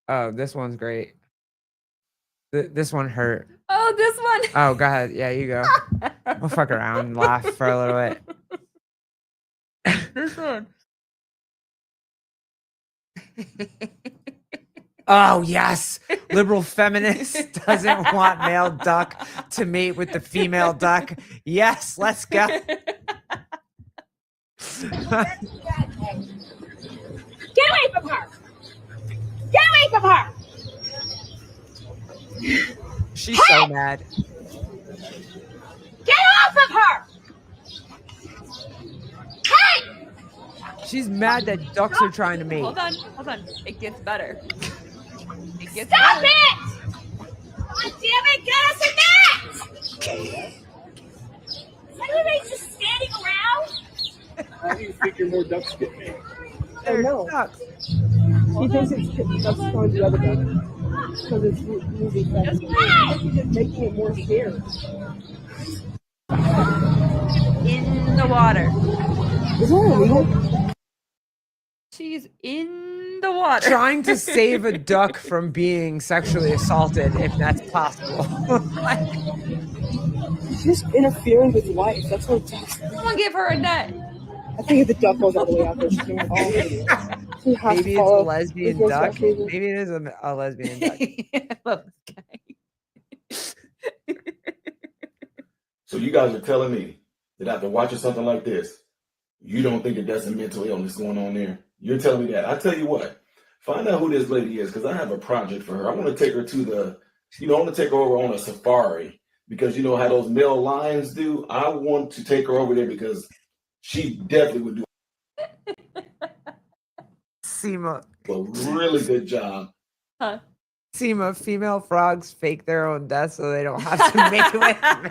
Oh, this one's great. This one hurt. Oh, this one. Oh, go ahead. Yeah, you go. We'll fuck around and laugh for a little bit. This one. Oh, yes. Liberal feminist doesn't want male duck to mate with the female duck. Yes, let's go. Get away from her! Get away from her! She's so mad. Get off of her! Hey! She's mad that ducks are trying to mate. Hold on. It gets better. It gets Stop better. it! God damn it, get us a net! Is everybody just standing around? How do you figure more ducks get made? They're no. ducks. He thinks that's going the other duck. Because it's moving fast. He's just making it more scared. In the water. Is that illegal? She's in the water. Trying to save a duck from being sexually assaulted, if that's possible. She's just interfering with life. That's what ducks. Someone give her a net. I think if the duck goes all the way out there, she's going to fall. She has Maybe to it's a follow lesbian this duck. instructions. Maybe it is a lesbian duck. I love this guy. So you guys are telling me that after watching something like this, you don't think that there's a mental illness going on there? You're telling me that. I tell you what, find out who this lady is, because I have a project for her. I want to take her to I want to take her over on a safari, because you know how those male lions do? I want to take her over there because she definitely would do Seema. a really good job. Huh? Seema, female frogs fake their own death so they don't have to make it with me.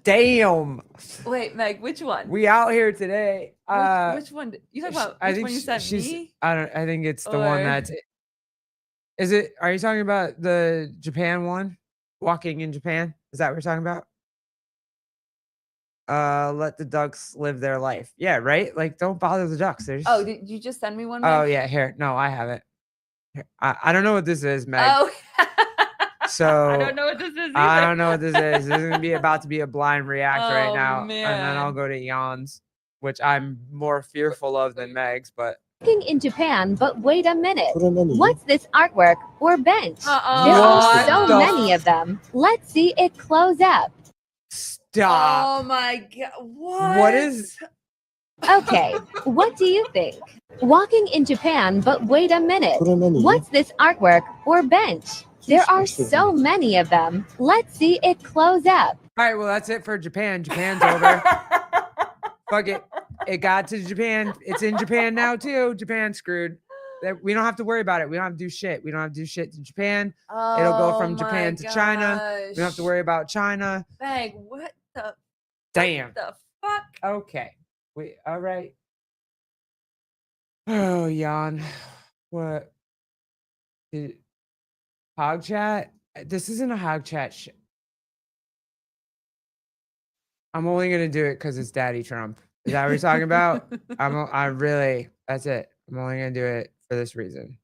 Damn. Wait, Meg, which one? We out here today. Which one? You talking about which one you sent me? I think it's the one Or- that's. Is it? Are you talking about the Japan one? Walking in Japan? Is that what you're talking about? Let the ducks live their life. Yeah, right. Like, don't bother the ducks. They're just... Oh, did you just send me one? Oh Meg? yeah, here. No, I have it. Here, I don't know what this is, Meg. Oh. So I don't know what this is either. I don't know what this is. This is gonna be about to be a blind react right Oh, now, and then I'll man. go to yawns, which I'm more fearful of than Meg's. But Walking in Japan, but wait a minute. What's this artwork or bench? Uh-oh. There are What so the many of them. Let's see it close up. stop. Oh my god! What? What is? Okay, what do you think? Walking in Japan, but wait a minute. What's this artwork or bench? There are so many of them. Let's see it close up. All right, well that's it for Japan. Japan's over. Fuck it. It got to Japan. It's in Japan now too. Japan screwed. We don't have to worry about it. We don't have to do shit. We don't have to do shit to Japan. It'll go from Japan to China. We don't have to worry about China. Bang, what the Damn. What the fuck? Okay. All right. Oh, yawn. What? Hog chat? This isn't a hog chat shit. I'm only gonna do it because it's Daddy Trump. Is that what you're talking about? That's it. I'm only gonna do it for this reason.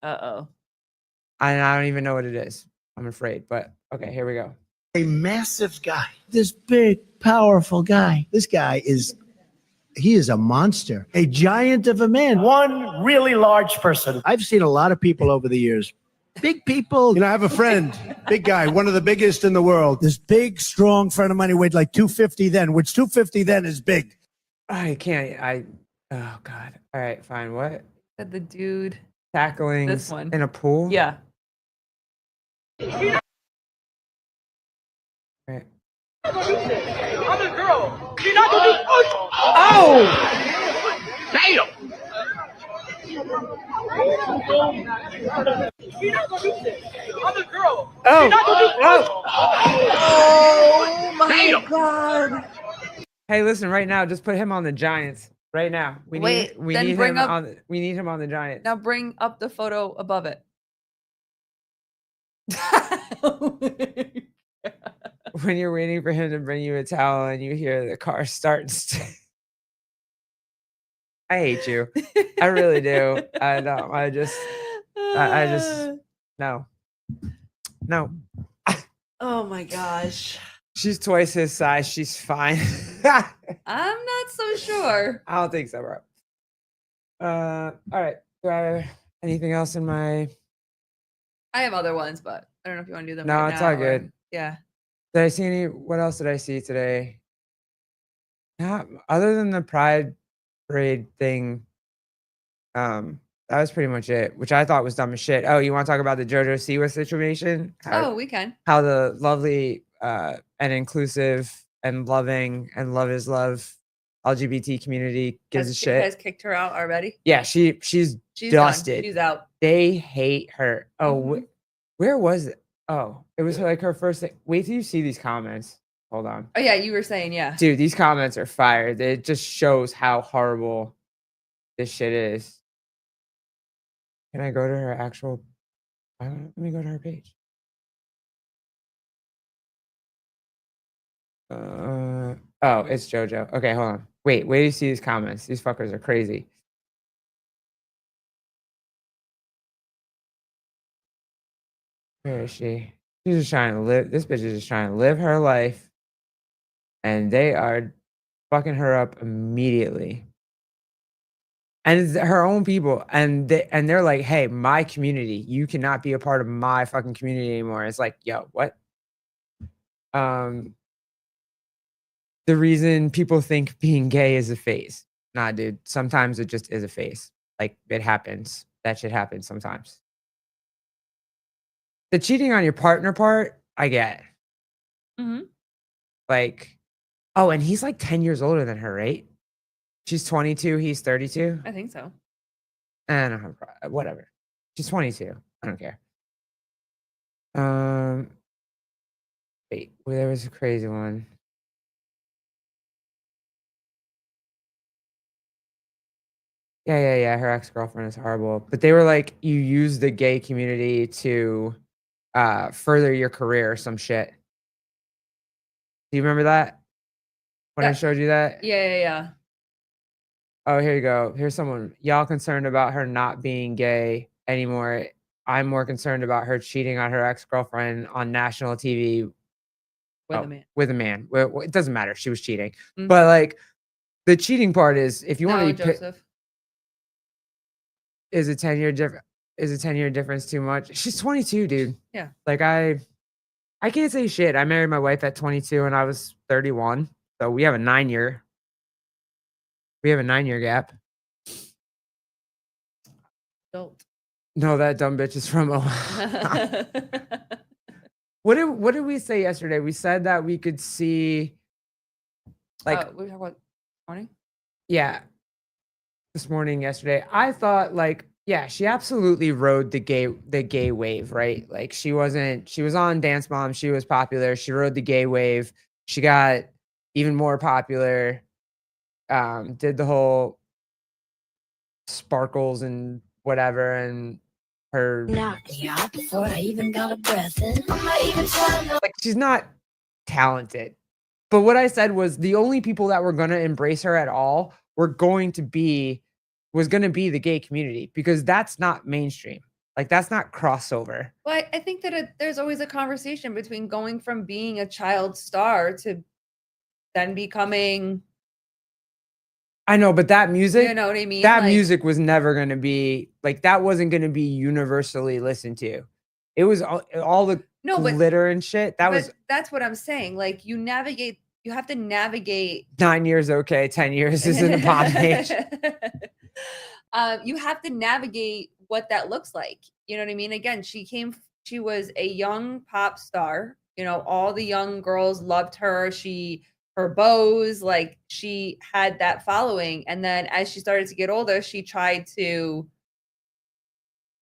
Uh-oh. I don't even know what it is. I'm afraid, but okay, here we go. A massive guy, this big, powerful guy. This guy he is a monster, a giant of a man. One really large person. I've seen a lot of people over the years. Big people. You know, I have a friend, big guy, one of the biggest in the world. This big, strong friend of mine who weighed like 250 then, which 250 then is big. Oh God. All right, fine. What? The dude Tackling this one in a pool? Yeah. Right. I'm a girl. You're not gonna do. Oh! Damn. You're not gonna do this. I'm a girl. Oh! You're not gonna do. Oh my God. Hey, listen, right now, just put him on the Giants. Right now. We need him on the Giants. Now bring up the photo above it. When you're waiting for him to bring you a towel and you hear the car start. I hate you. I really do. I know. I just no. Oh my gosh. She's twice his size. She's fine. I'm not so sure. I don't think so, bro. All right. Do I have anything else in my? I have other ones, but I don't know if you want to do them. No, right it's now all or- good. Yeah. Did I see any? What else did I see today? Not other than the Pride Parade thing. That was pretty much it, which I thought was dumb as shit. Oh, you want to talk about the JoJo Siwa situation? Oh, we can. How the lovely and inclusive and loving and love is love LGBT community gives a shit. Has kicked her out already. Yeah, she's She's dusted. done. She's out. They hate her. Oh, where was it? Oh, it was like her first thing. Wait till you see these comments. Hold on. Oh yeah, you were saying yeah. Dude, these comments are fire. It just shows how horrible this shit is. Can I go to her actual? Let me go to her page. Oh, it's JoJo. Okay, hold on. Wait till you see these comments. These fuckers are crazy. Where is she? She's just trying to live. This bitch is just trying to live her life, and they are fucking her up immediately. And it's her own people, and they're like, "Hey, my community, you cannot be a part of my fucking community anymore." It's like, yo, what? The reason people think being gay is a phase. Nah, dude. Sometimes it just is a phase. Like, it happens. That shit happens sometimes. The cheating on your partner part, I get. Like, oh, and he's like 10 years older than her, right? She's 22, he's 32. I think so. I don't have whatever. She's 22. I don't care. Wait, there was a crazy one. Yeah. Her ex-girlfriend is horrible. But they were like, you use the gay community to further your career or some shit. Do you remember that? When I showed you that? Yeah. Oh, here you go. Here's someone. Y'all concerned about her not being gay anymore. I'm more concerned about her cheating on her ex-girlfriend on national TV. With a man. With a man. Well, it doesn't matter. She was cheating. But like, the cheating part is if you want to be Joseph. Is a 10-year difference too much? She's 22, dude. Yeah. Like I can't say shit. I married my wife at 22 and I was 31. So we have a 9-year gap. Adult. No, that dumb bitch is from Ohio. What did we say yesterday? We said that we could see like we talked about this morning? Yeah. This morning, yesterday. I thought like Yeah, she absolutely rode the gay wave, right? Like she was on Dance Mom, she was popular, she rode the gay wave, she got even more popular, did the whole sparkles and whatever, and her Knocked me out before I even got a breath in. like she's not talented. But what I said was the only people that were gonna embrace her at all were going to be was gonna be the gay community because that's not mainstream. Like that's not crossover. Well, I think that there's always a conversation between going from being a child star to then becoming, I know, but that music, you know what I mean? that Like, music was never gonna be like that wasn't gonna be universally listened to. It was all the no, but glitter and shit. That was that's what I'm saying. Like you have to navigate 9 years okay, 10 years is in the pop age. You have to navigate what that looks like. You know what I mean? Again, she was a young pop star. You know, all the young girls loved her. Her bows, like she had that following. And then as she started to get older, she tried to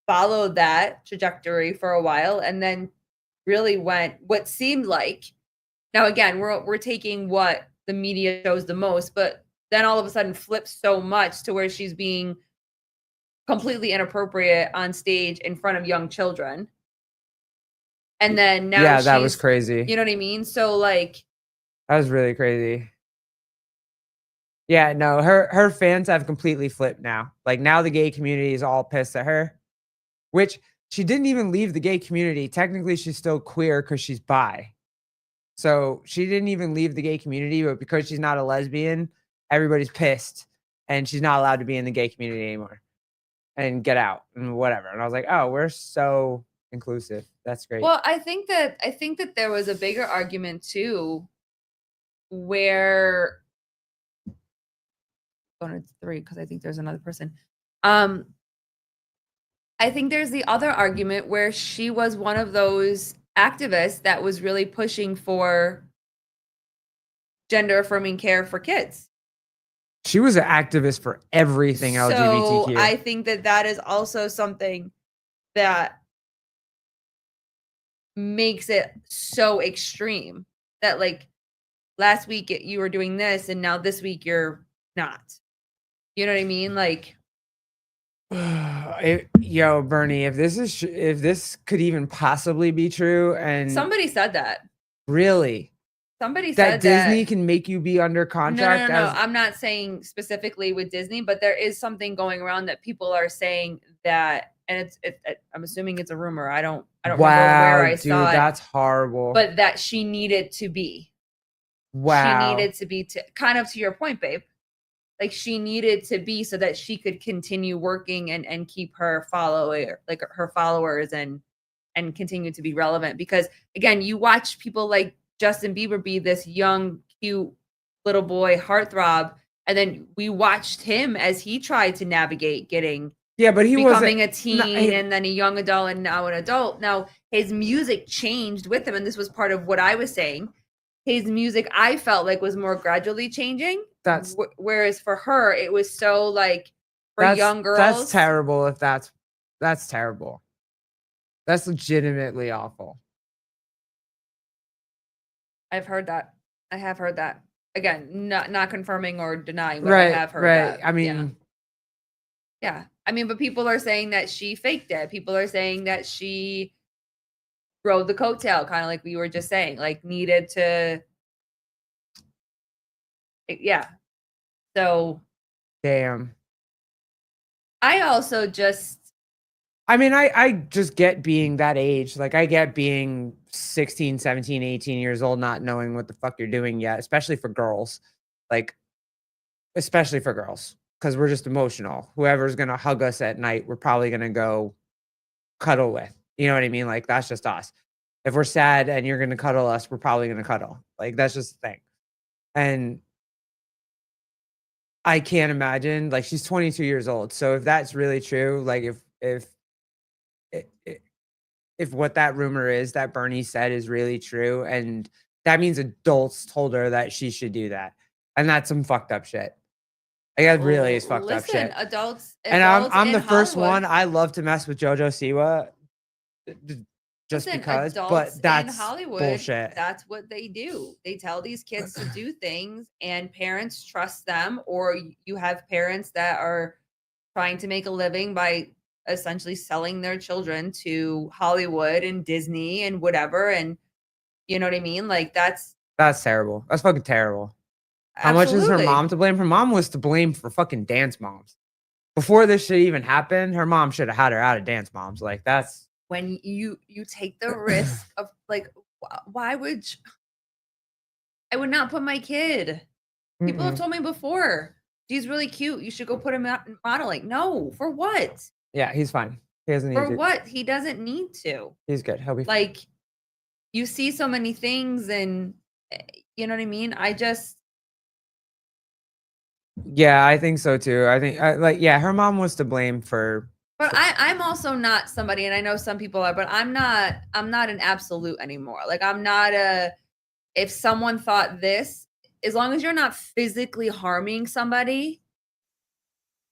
follow that trajectory for a while and then really went what seemed like, now again, we're taking what the media shows the most, but then all of a sudden flips so much to where she's being completely inappropriate on stage in front of young children. And then now Yeah, that was crazy. You know what I mean? So like That was really crazy. Yeah, no, her fans have completely flipped now. Like now the gay community is all pissed at her, which she didn't even leave the gay community. Technically, she's still queer because she's bi. So she didn't even leave the gay community, but because she's not a lesbian, everybody's pissed and she's not allowed to be in the gay community anymore and get out and whatever. And I was like, oh, we're so inclusive. That's great. Well, I think that there was a bigger argument too, where going to 3 because I think there's another person. I think there's the other argument where she was one of those activists that was really pushing for gender affirming care for kids. She was an activist for everything LGBTQ. So I think that is also something that makes it so extreme that like last week you were doing this and now this week you're not. You know what I mean? Like yo, Bernie, if this could even possibly be true, and somebody said that. Really? Somebody That said Disney that. can make you be under contract? No. I'm not saying specifically with Disney, but there is something going around that people are saying that, and I'm assuming it's a rumor. I don't remember where I saw it. That's horrible. But that she needed to be. Wow. She needed to be kind of to your point, babe. Like she needed to be so that she could continue working and keep her followers and continue to be relevant. Because again, you watch people like Justin Bieber be this young, cute little boy heartthrob, and then we watched him as he tried to navigate but he becoming a teen and then a young adult and now an adult. Now his music changed with him, and this was part of what I was saying. His music, I felt like, was more gradually changing. Whereas for her, it was so like for young girls. That's terrible. If that's terrible. That's legitimately awful. I've heard that. I have heard that. Again, not confirming or denying, but I have heard that. I mean, yeah. I mean, but people are saying that she faked it. People are saying that she rode the coattail, kind of like we were just saying, like needed to. Yeah. So. Damn. I also just. I mean, I just get being that age. Like, I get being 16, 17, 18 years old, not knowing what the fuck you're doing yet, especially for girls. Like, especially for girls, because we're just emotional. Whoever's going to hug us at night, we're probably going to go cuddle with. You know what I mean? Like, that's just us. If we're sad and you're going to cuddle us, we're probably going to cuddle. Like, that's just the thing. And I can't imagine, like, she's 22 years old. So if that's really true, like, if what that rumor is that Bernie said is really true, and that means adults told her that she should do that, and that's some fucked up shit. Like that really is fucked up Listen, shit. adults, And adults I'm in the first Hollywood. one. I love to mess with JoJo Siwa, just Listen, because. adults But in that's Hollywood, bullshit. that's what they do. They tell these kids to do things, and parents trust them. Or you have parents that are trying to make a living by essentially selling their children to Hollywood and Disney and whatever. And you know what I mean? Like that's terrible. That's fucking terrible. How much is her mom to blame? Her mom was to blame for fucking Dance Moms. Before this shit even happened, her mom should have had her out of Dance Moms. Like that's when you take the risk of like, why would I would not put my kid? People have told me before, he's really cute. You should go put him out in modeling. No, for what? Yeah, he's fine. He doesn't need For to. what? He doesn't need to. He's good. He'll be fine. Like, you see so many things, and you know what I mean? Yeah, I think so too. I think her mom was to blame for. But I'm also not somebody, and I know some people are, but I'm not an absolute anymore. Like I'm not if someone thought this, as long as you're not physically harming somebody,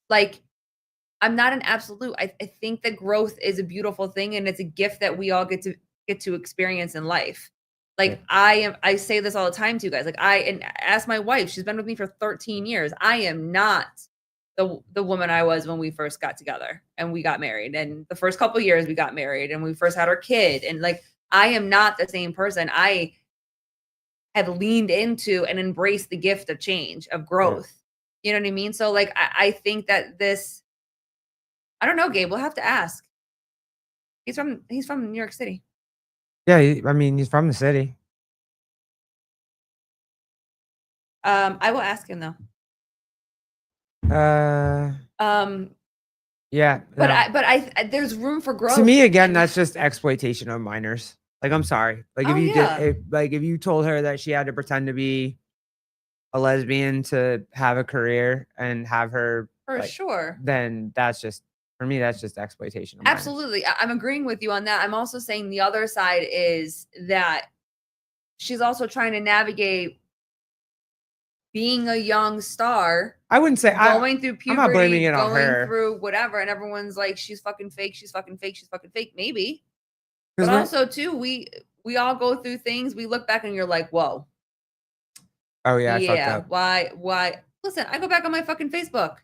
like I'm not an absolute. I think that growth is a beautiful thing, and it's a gift that we all get to experience in life. Like I say this all the time to you guys. Like and ask my wife, she's been with me for 13 years. I am not the woman I was when we first got together and we got married. And the first couple years we got married and we first had our kid. And like I am not the same person. I have leaned into and embraced the gift of change, of growth. You know what I mean? So like I think that this, I don't know, Gabe, we'll have to ask. He's from New York City. Yeah, I mean, he's from the city. I will ask him though. Yeah, but no. I there's room for growth. To me, again, that's just exploitation of minors. Like, I'm sorry. Like, if you did, if you told her that she had to pretend to be a lesbian to have a career and have her for sure, then that's just, for me, that's just exploitation of minors. Absolutely. I'm agreeing with you on that. I'm also saying the other side is that she's also trying to navigate being a young star. I wouldn't say going through puberty, I'm not blaming it on going her. through whatever, and everyone's like, she's fucking fake, she's fucking fake, she's fucking fake. Maybe. 'Cause But also too, we all go through things. We look back and you're like, whoa. Oh yeah, I fucked up. Why? Listen, I go back on my fucking Facebook.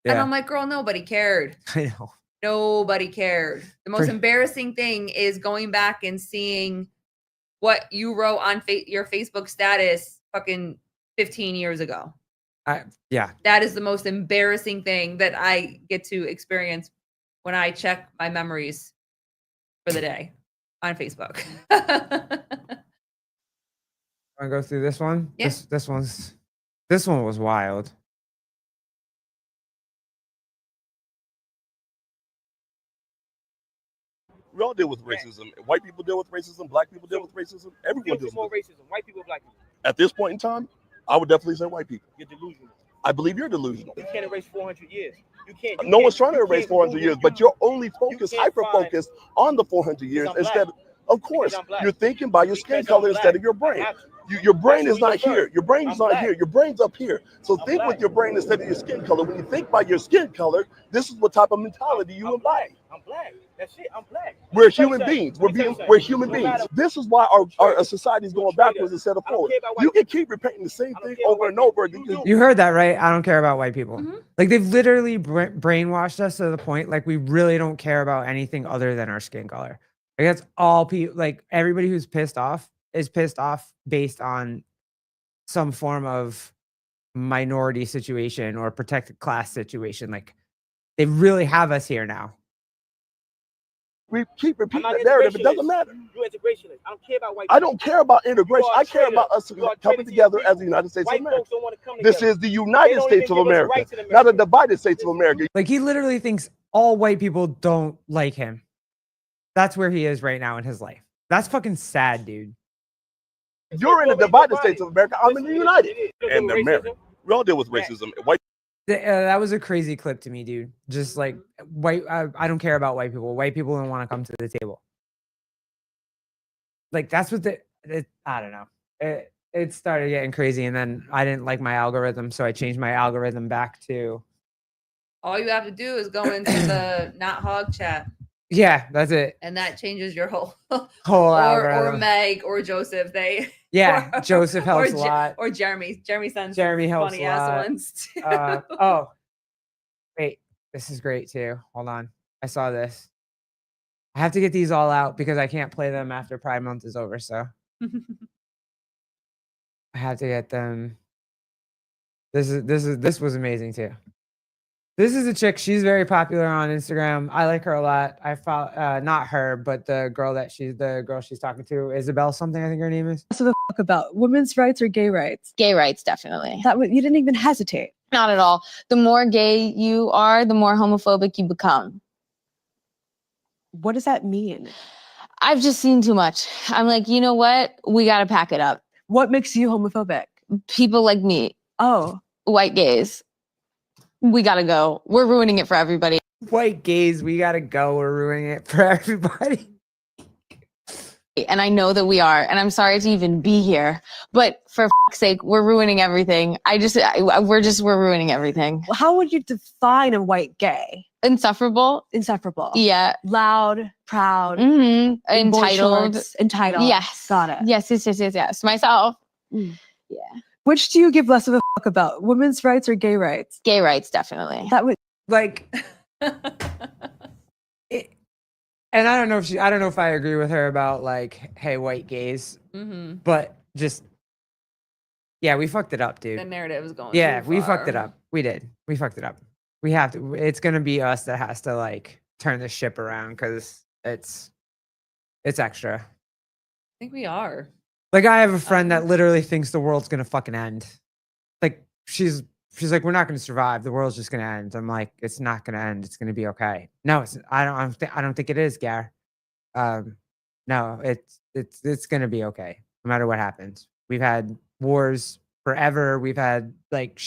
And Yeah. I'm like, girl, nobody cared. I know. Nobody cared. The most embarrassing thing is going back and seeing what you wrote on your Facebook status fucking 15 years ago. Yeah. That is the most embarrassing thing that I get to experience when I check my memories for the day on Facebook. Want to go through this one? Yeah. This one was wild. We all deal with racism. White people deal with racism. Black people deal with racism. Everyone deals with racism. White people, black people. At this point in time, I would definitely say white people. You're delusional. I believe you're delusional. You can't erase 400 years. You can't. No one's trying to erase 400 years, but you're only focused, hyper-focused on the 400 years instead. Of course, you're thinking by your skin color instead of your brain. Your brain is not here. Your brain is not here. Your brain's up here. So think with your brain instead of your skin color. When you think by your skin color, this is what type of mentality you embody. I'm black. That's it. I'm black. We're human beings. We're human beings. This is why our society is going backwards instead of forward. You can keep repeating the same thing over and over. You heard that, right? I don't care about white people. Like, they've literally brainwashed us to the point, like, we really don't care about anything other than our skin color. Like, that's all people, like, everybody who's pissed off is pissed off based on some form of minority situation or protected class situation. Like, they really have us here now. We keep repeating the narrative. It doesn't matter. You're integrationist. I don't care about white people. I don't care about integration. I care about us coming together as the United States of America. This is the United States of America, not a divided States of America. Like, he literally thinks all white people don't like him. That's where he is right now in his life. That's fucking sad, dude. You're in the divided States of America. I'm in the United. And they're married. We all deal with racism. White. That was a crazy clip to me, dude. Just like white, I don't care about white people. White people don't want to come to the table. Like, that's what I don't know. it started getting crazy, and then I didn't like my algorithm, so I changed my algorithm back to All you have to do is go into the not hog chat, yeah, that's it. and that changes your whole Whole or algorithm. Meg or Joseph. They Yeah, or, Joseph helps a lot. Or Jeremy. Jeremy sends Jeremy helps funny a ass lot. ones too. Oh, wait, this is great too. Hold on, I saw this. I have to get these all out because I can't play them after Pride Month is over. So I have to get them. This was amazing too. This is a chick. She's very popular on Instagram. I like her a lot. I follow not her, but the girl she's talking to, Isabel something. I think her name is. So the fuck about women's rights or gay rights? Gay rights, definitely. You didn't even hesitate. Not at all. The more gay you are, the more homophobic you become. What does that mean? I've just seen too much. I'm like, you know what? We got to pack it up. What makes you homophobic? People like me. Oh. White gays. We got to go. We're ruining it for everybody. White gays, we got to go. We're ruining it for everybody. And I know that we are. And I'm sorry to even be here. But for f***'s sake, we're ruining everything. We're ruining everything. How would you define a white gay? Insufferable. Insufferable. Yeah. Loud, proud. Mm-hmm. in boy Entitled. shorts, entitled. Yes. Got it. Yes. Myself. Mm. Yeah. Which do you give less of a fuck about? Women's rights or gay rights? Gay rights, definitely. That would like it, and I don't know if I agree with her about like, hey, white gays, but just yeah, we fucked it up, dude. The narrative is going. Yeah, too we far. fucked it up. We did. We fucked it up. We have to. It's gonna be us that has to like turn the ship around because it's extra. I think we are. Like I have a friend that literally thinks the world's gonna fucking end. Like she's like, we're not gonna survive. The world's just gonna end. I'm like, it's not gonna end. It's gonna be okay. No, I don't think it is, Gar. No, it's gonna be okay no matter what happens. We've had wars forever. We've had like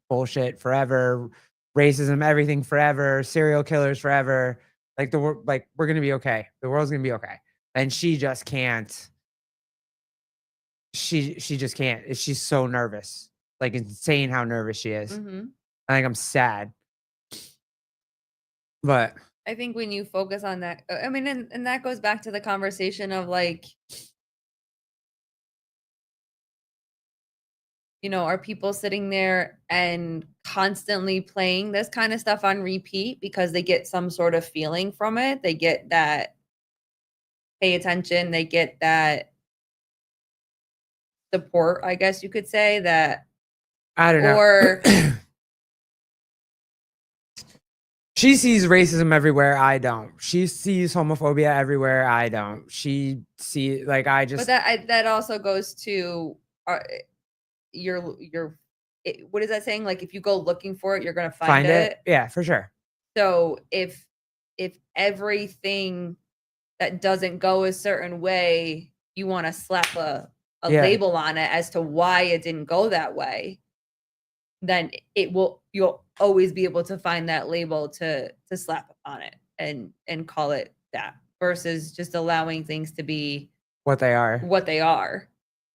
bullshit forever, racism, everything forever, serial killers forever. Like we're gonna be okay. The world's gonna be okay. And she just can't. She just can't. She's so nervous. Like insane how nervous she is. I think I'm sad. But I think when you focus on that, I mean, and that goes back to the conversation of like, you know, are people sitting there and constantly playing this kind of stuff on repeat because they get some sort of feeling from it? They get that pay attention. They get that support, I guess you could say that. I don't know. Or she sees racism everywhere. I don't. She sees homophobia everywhere. I don't. She see like I just. But that also goes to your what is that saying? Like if you go looking for it, you're gonna find it. Yeah, for sure. So if everything that doesn't go a certain way, you want to slap a label on it as to why it didn't go that way, then you'll always be able to find that label to slap on it and call it that, versus just allowing things to be what they are.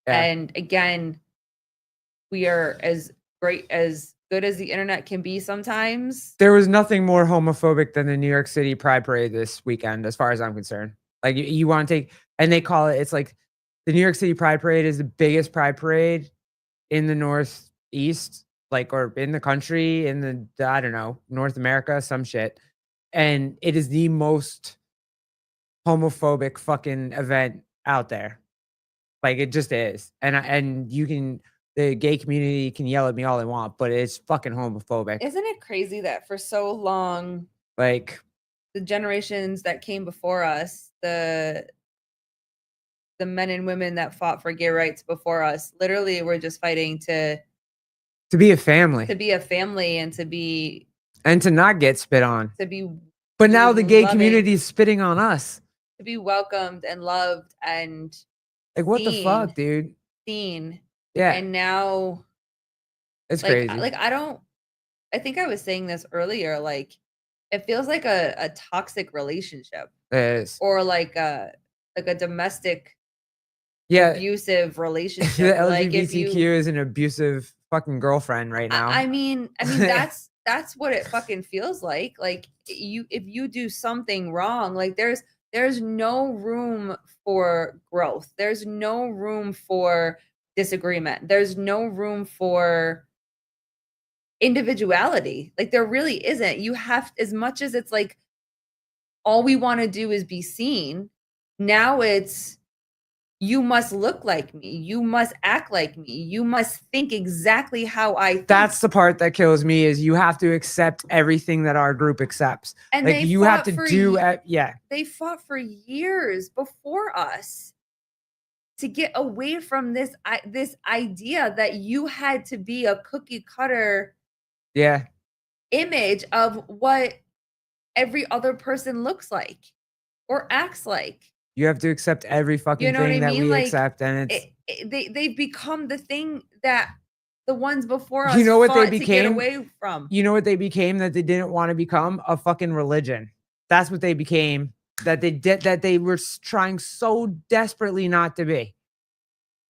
Yeah. And again, we are as good as the internet can be sometimes. There was nothing more homophobic than the New York City Pride Parade this weekend, as far as I'm concerned. Like you want to take, and they call it's like the New York City Pride Parade is the biggest pride parade in the Northeast, like, or in the country, in the I don't know, North America, some shit. And it is the most homophobic fucking event out there. Like it just is. And you can, the gay community can yell at me all they want, but it's fucking homophobic. Isn't it crazy that for so long, like the generations that came before us, the men and women that fought for gay rights before us, literally were just fighting to be a family, and to not get spit on, but now the gay community is spitting on us, to be welcomed and loved and like what the fuck, dude? Seen. Yeah. And now it's like, crazy. I think I was saying this earlier, like it feels like a toxic relationship. It is. Or like a domestic Yeah. abusive The relationship. Like if LGBTQ you, is an abusive fucking girlfriend right now. I mean, that's what it fucking feels like. Like if you do something wrong, like there's no room for growth. There's no room for disagreement. There's no room for individuality. Like there really isn't. You have, as much as it's like all we want to do is be seen, now it's you must look like me. You must act like me. You must think exactly how I think. That's the part that kills me is you have to accept everything that our group accepts. And like they you have fought to for do ye- yeah. They fought for years before us to get away from this idea that you had to be a cookie cutter Yeah. image of what every other person looks like or acts like. You have to accept every fucking You know what thing I that mean? we Like accept and it's they've become the thing that the ones before us you know what they fought to get became? away from. You know what they became that they didn't want to become? A fucking religion. That's what they became. That they were trying so desperately not to be.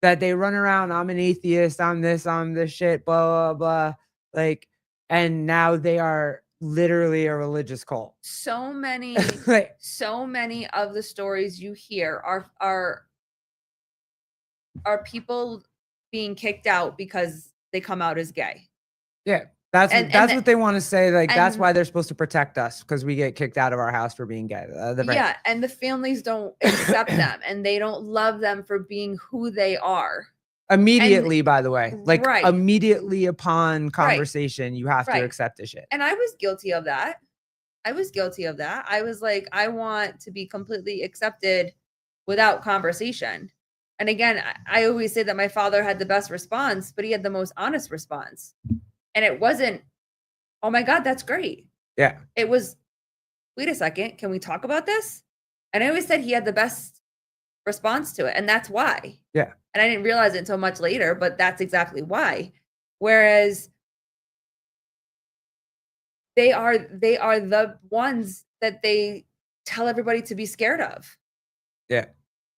That they run around, I'm an atheist, I'm this shit, blah, blah, blah. Like, and now they are literally a religious cult. So many Like, so many of the stories you hear are people being kicked out because they come out as gay. yeah, that's And what they want to say. Like, that's and- why they're supposed to protect us because we get kicked out of our house for being gay. Yeah, and the families don't accept them and they don't love them for being who they are. Immediately, by the way, like Right. immediately upon conversation, you have to Right. accept the shit. And I was guilty of that. I was like, I want to be completely accepted without conversation. And again, I always say that my father had the best response, but he had the most honest response. And it wasn't, oh my God, that's great. Yeah. It was, wait a second, can we talk about this? And I always said he had the best response to it. And that's why. Yeah. And I didn't realize it until much later, but that's exactly why. Whereas they are the ones that they tell everybody to be scared of. Yeah.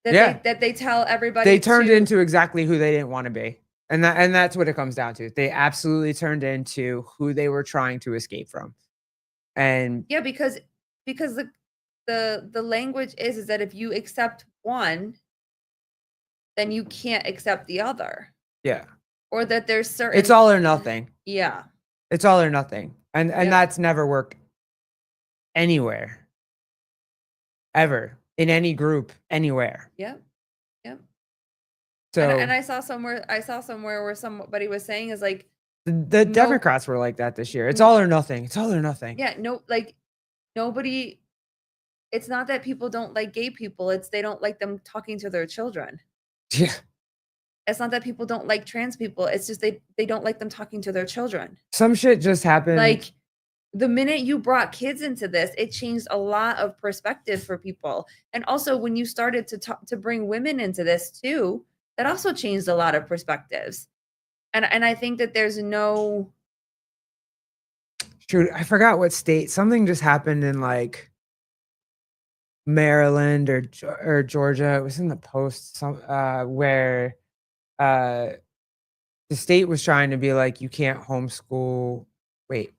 That they tell everybody They turned to, into exactly who they didn't want to be. And that's what it comes down to. They absolutely turned into who they were trying to escape from. And yeah, because the language is that if you accept one, then you can't accept the other. yeah, Or that there's certain it's all or nothing. Yeah. It's all or nothing. And Yep. that's never worked anywhere. Ever. In any group, anywhere. Yep. Yep. So And I saw somewhere where somebody was saying is like the Democrats were like that this year. It's all or nothing. It's all or nothing. yeah, no, like nobody, it's not that people don't like gay people, it's they don't like them talking to their children. Yeah. It's not that people don't like trans people, it's just they don't like them talking to their children. Some shit just happened. Like the minute you brought kids into this, it changed a lot of perspective for people. And also when you started to bring women into this too, that also changed a lot of perspectives. And I think that there's no, shoot, I forgot what state. Something just happened in like Maryland or Georgia. It was in the Post. Where the state was trying to be like, you can't homeschool. Wait.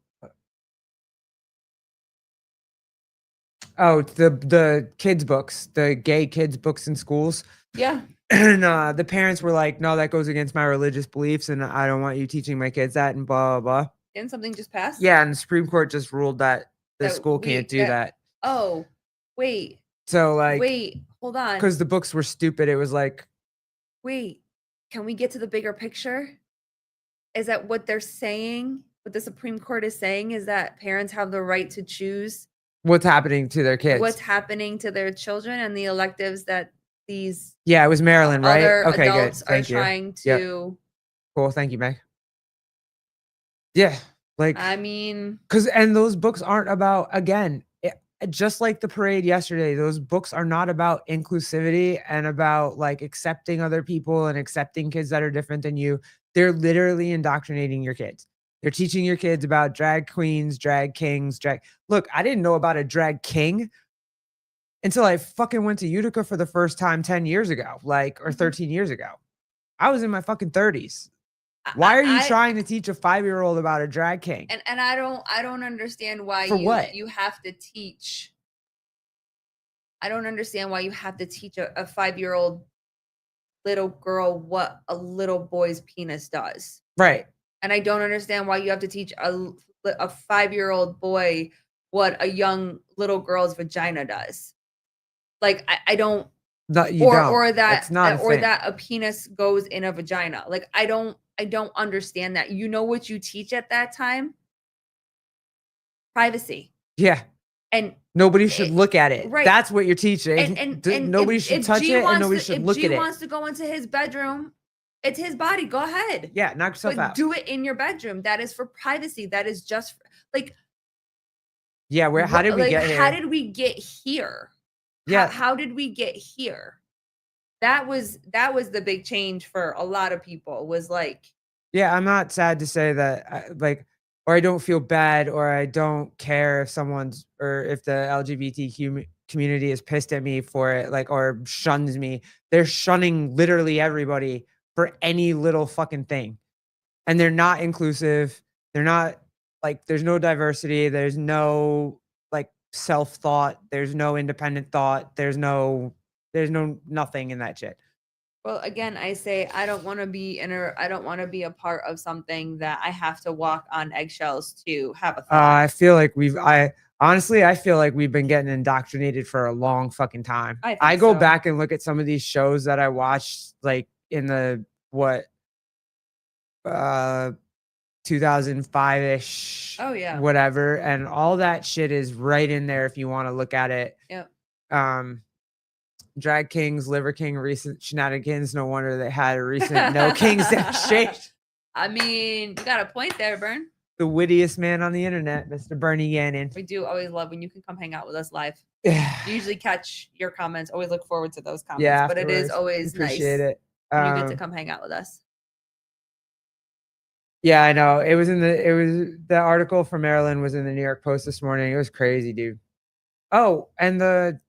Oh, the kids' books, the gay kids' books in schools. yeah. And the parents were like, no, that goes against my religious beliefs, and I don't want you teaching my kids that, and blah, blah, blah. Didn't something just pass? Yeah, and the Supreme Court just ruled that the That school we- can't do that. Oh, wait. So, like, Wait, hold on. because the books were stupid, it was like, Wait, can we get to the bigger picture? Is that what they're saying? What the Supreme Court is saying is that parents have the right to choose what's happening to their kids? what's happening to their children and the electives that these Yeah, it was Maryland, right? other Okay, good. adults are Thank you. trying Yep. to. Cool. Thank you, Meg. Yeah, like, I mean, and those books aren't about, again, just like the parade yesterday, those books are not about inclusivity and about like accepting other people and accepting kids that are different than you. They're literally indoctrinating your kids. They're teaching your kids about drag queens, drag kings, Look, I didn't know about a drag king until I fucking went to Utica for the first time 10 years ago, like, or 13 years ago. I was in my fucking 30s. Why are you trying to teach a 5-year-old about a drag king? And I don't understand why For what? you have to teach. I don't understand why you have to teach a 5-year-old little girl what a little boy's penis does. Right. And I don't understand why you have to teach a 5-year-old boy what a young little girl's vagina does. Like I don't No, you or don't. or That's that not a or thing. that a penis goes in a vagina. Like I don't understand that. You know what you teach at that time? Privacy. Yeah. And nobody should look at it. right. That's what you're teaching. And Nobody if, should if touch G it, and wants nobody to, should if look G at it. wants to go into his bedroom, it's his body. Go ahead. Yeah, knock yourself But out. do it in your bedroom. That is for privacy. That is just like Yeah, how did we get here? How did we get here? Yeah. How did we get here? That was the big change for a lot of people. Was like, Yeah, I'm not sad to say that, or I don't feel bad, or I don't care if someone's, or if the LGBTQ community is pissed at me for it, like, or shuns me. They're shunning literally everybody for any little fucking thing. And they're not inclusive. They're not, like, there's no diversity. There's no, like, self-thought. There's no independent thought. There's no nothing in that shit. well, again, I say I don't want to be I don't want to be a part of something that I have to walk on eggshells to have a thought. I feel like I feel like we've been getting indoctrinated for a long fucking time. I go so. back and look at some of these shows that I watched, like, in the 2005-ish. Oh, yeah. Whatever, and all that shit is right in there if you want to look at it. Yep. Drag Kings, Liver King, recent shenanigans. No wonder they had a recent No Kings shaped. I mean, you got a point there, Bern. The wittiest man on the internet, Mr. Bernie Yannon. We do always love when you can come hang out with us live. Yeah. You usually catch your comments. Always look forward to those comments. Yeah, but it is afterwards. always Appreciate nice it. when you get to come hang out with us. Yeah, I know. It was the article from Maryland was in the New York Post this morning. It was crazy, dude. Oh, and the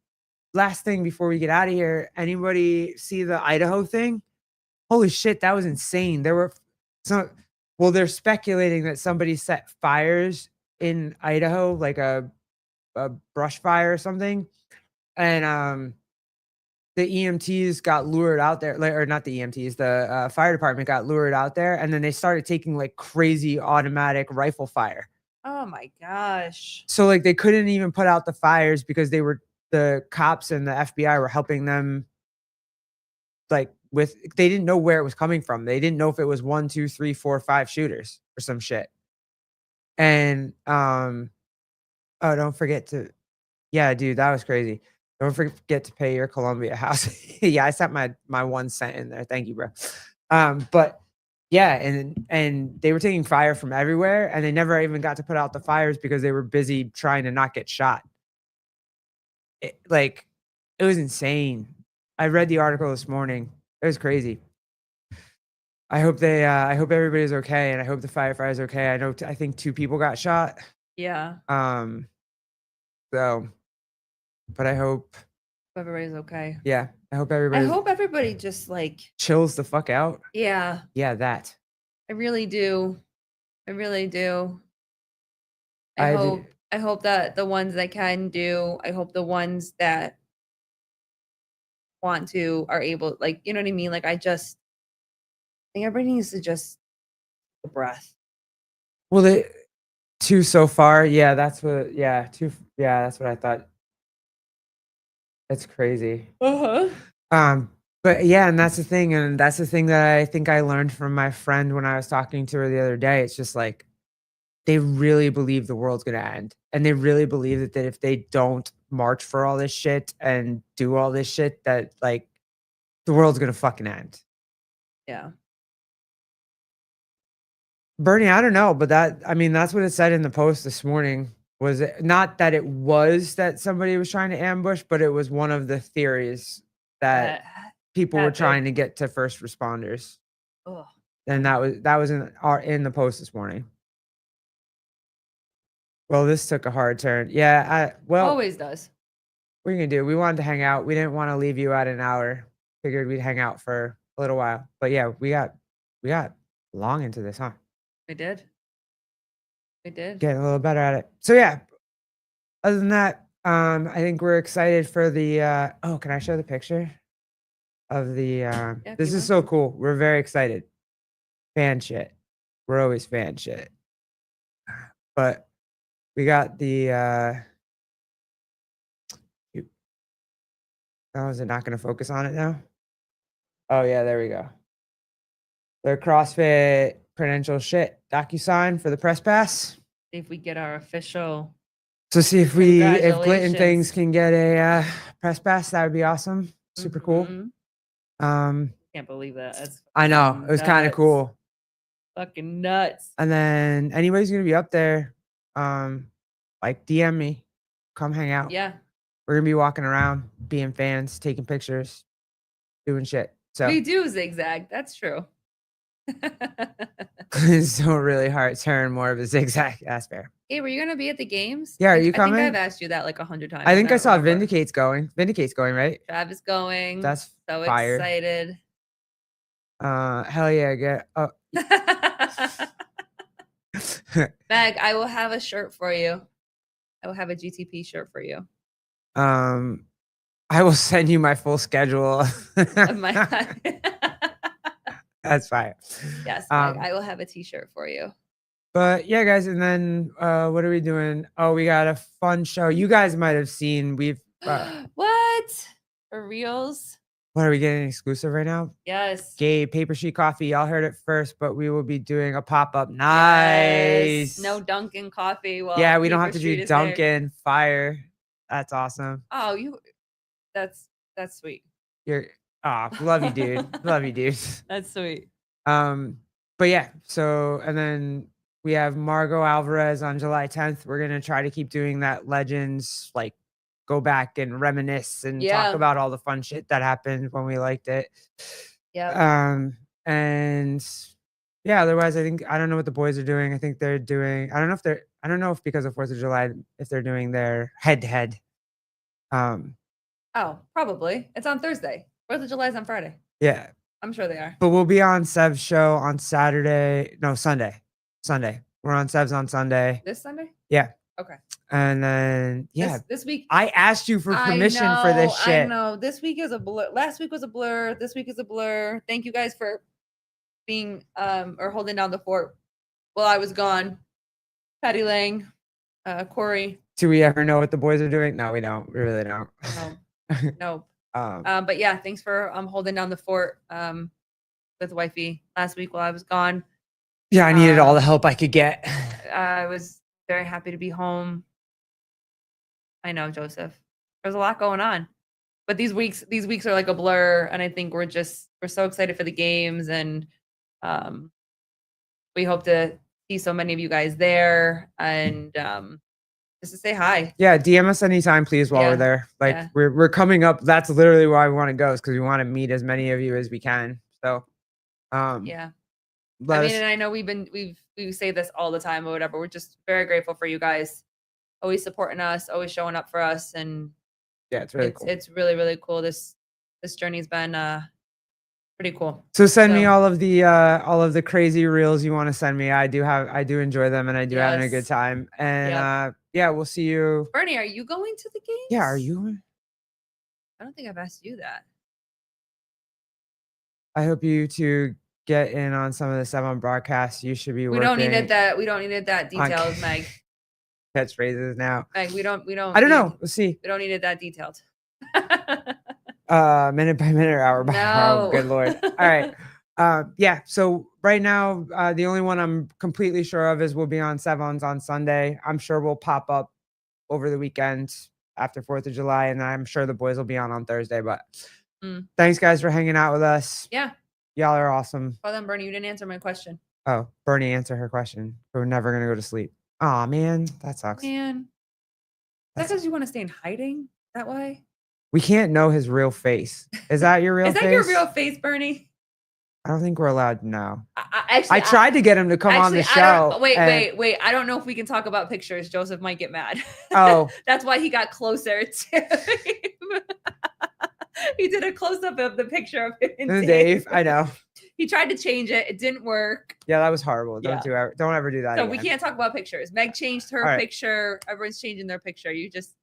last thing before we get out of here, anybody see the Idaho thing? Holy shit, that was insane. There were they're speculating that somebody set fires in Idaho, like a brush fire or something. And the EMTs got lured out there, or not the EMTs, the fire department got lured out there, and then they started taking like crazy automatic rifle fire. Oh my gosh. So like they couldn't even put out the fires because the cops and the FBI were helping them, like, they didn't know where it was coming from. They didn't know if it was 1, 2, 3, 4, 5 shooters or some shit. And oh, don't forget to, yeah, dude, that was crazy. Don't forget to pay your Columbia house. Yeah, I sent my 1 cent in there. Thank you, bro. But yeah, and they were taking fire from everywhere, and they never even got to put out the fires because they were busy trying to not get shot. It was insane. I read the article this morning. It was crazy. I hope everybody's okay, and I hope the firefighter's okay. I think 2 people got shot. Yeah. So, but I hope Everybody's okay. Yeah, I hope everybody just like chills the fuck out. Yeah. Yeah, that. I really do. I really do. I I do. hope that the ones that can do, I hope the ones that want to are able, like, you know what I mean? Like, I think everybody needs to just take a breath. Well, 2 so far. Yeah, that's what. Yeah, 2. Yeah, that's what I thought. That's crazy. But yeah, and that's the thing, that I think I learned from my friend when I was talking to her the other day. It's just like they really believe the world's gonna end, and they really believe that if they don't march for all this shit and do all this shit, that like the world's gonna fucking end. Yeah. Bernie, I don't know, but that's what it said in the post this morning. Was it not that it was that somebody was trying to ambush, but it was one of the theories that people were trying to get to first responders. Ugh. And that was in the post this morning. Well, this took a hard turn. Yeah, Always does. What are you gonna do? We wanted to hang out. We didn't want to leave you at an hour. Figured we'd hang out for a little while. But yeah, we got long into this, huh? We did. We did. Getting a little better at it. So yeah. Other than that, I think we're excited for the oh, can I show the picture of the if this you is want so cool. We're very excited. Fan shit. We're always fan shit. But we got the oh, is it not gonna focus on it now? Oh yeah, there we go. The CrossFit credential shit DocuSign for the press pass. See if we get our official. So see if if Glitton Things Congratulations. can get a press pass, that would be awesome. Super cool. Mhm. Can't believe that. That's I know fucking it was kind of nuts. cool. Fucking nuts. And then anybody's gonna be up there, like DM me, come hang out. Yeah. We're gonna be walking around, being fans, taking pictures, doing shit. So We do zigzag. That's true. it's so really hard turn, more of a zigzag. That's fair. Hey, were you gonna be at the games? Yeah, are you I think coming? I've asked you that like 100 times. I think I don't saw remember. Vindicate's going. Vindicate's going, right? Travis going. That's so fire. excited. Hell yeah, get oh Meg, I will have a shirt for you. I will have a GTP shirt for you. I will send you my full schedule. Of my That's fine. yes, Meg, I will have a t-shirt for you. But yeah, guys, and then what are we doing? Oh, we got a fun show. You guys might have seen. We've What? For reals? what are we getting exclusive right now? Yes. Gabe, Paper Sheet Coffee. Y'all heard it first, but we will be doing a pop-up. Yes. Nice. No Dunkin' coffee. Well, Yeah, we don't Paper have to Street do is there. Dunkin'. Fire. That's awesome. Oh, that's sweet. You're love you, dude. Love you, dude. That's sweet. But yeah, so and then we have Margot Alvarez on July 10th. We're gonna try to keep doing that Legends, like go back and reminisce and Yeah. talk about all the fun shit that happened when we liked it. Yeah. And yeah, otherwise I don't know what the boys are doing. I think they're doing, I don't know if because of 4th of July, if they're doing their head to head. Oh, probably. It's on Thursday. 4th of July is on Friday. Yeah. I'm sure they are. But we'll be on Sev's show on Saturday. No, Sunday. We're on Sev's on Sunday. This Sunday? Yeah. Okay. And then yeah, This week. I asked you for permission for this I shit. know. This week is a blur. Last week was a blur. This week is a blur. Thank you guys for being or holding down the fort while I was gone. Patty Lang, Corey. Do we ever know what the boys are doing? No, we don't. We really don't. No. But yeah, thanks for holding down the fort with wifey last week while I was gone. Yeah, I needed all the help I could get. I was very happy to be home. I know, Joseph. There's a lot going on. But these weeks are like a blur, and I think we're so excited for the games, and we hope to see so many of you guys there, and just to say hi. Yeah, DM us anytime, please, while we're there. Like we're coming up. That's literally why we want to go, is because we want to meet as many of you as we can. So yeah. And I know we say this all the time or whatever. We're just very grateful for you guys, always supporting us, always showing up for us, and yeah, it's really cool. It's really, really cool. This journey's been pretty cool. So send me all of the crazy reels you want to send me. I do enjoy them, and I do having a good time. And yeah, we'll see you. Bernie, are you going to the games? Yeah, are you? I don't think I've asked you that. I hope you two get in on some of the 7 broadcasts. You should be We working. don't need that detailed, Meg. Catchphrases now. Meg, we don't. I don't know. We'll see. We don't need it that detailed. Minute by minute, hour by hour. No. Good Lord. All right. Yeah. So right now, the only one I'm completely sure of is we'll be on Sevens on Sunday. I'm sure we'll pop up over the weekend after 4th of July, and I'm sure the boys will be on Thursday. But thanks, guys, for hanging out with us. Yeah. Y'all are awesome. Hold on, Bernie. You didn't answer my question. Oh, Bernie, answer her question. We're never gonna go to sleep. Oh man, that sucks. Man, is that because you want to stay in hiding that way? We can't know his real face. Is that your real Is face? that your real face, Bernie? I don't think we're allowed to know. Actually, I tried to get him to come on the show. Wait. I don't know if we can talk about pictures. Joseph might get mad. Oh. That's why he got closer to him. He did a close-up of the picture of him and Dave. I know. He tried to change it. It didn't work. Yeah, that was horrible. Don't ever do that So again. we can't talk about pictures. Meg changed her right. picture. Everyone's changing their picture. You just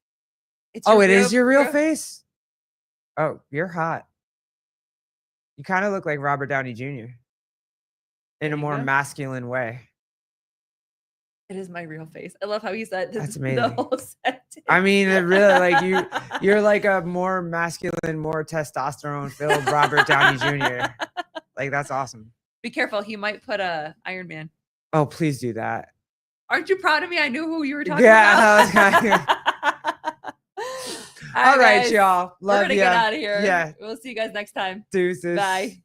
it is your real face? Oh, you're hot. You kind of look like Robert Downey Jr. in a more masculine way. It is my real face. I love how he said That's the amazing. whole set. I mean, it really like you're like a more masculine, more testosterone filled Robert Downey Jr. Like that's awesome. Be careful. He might put a Iron Man. Oh, please do that. Aren't you proud of me? I knew who you were talking about. Yeah. All right, y'all. Love We're gonna you. get out of here. Yeah. We'll see you guys next time. Deuces. Bye.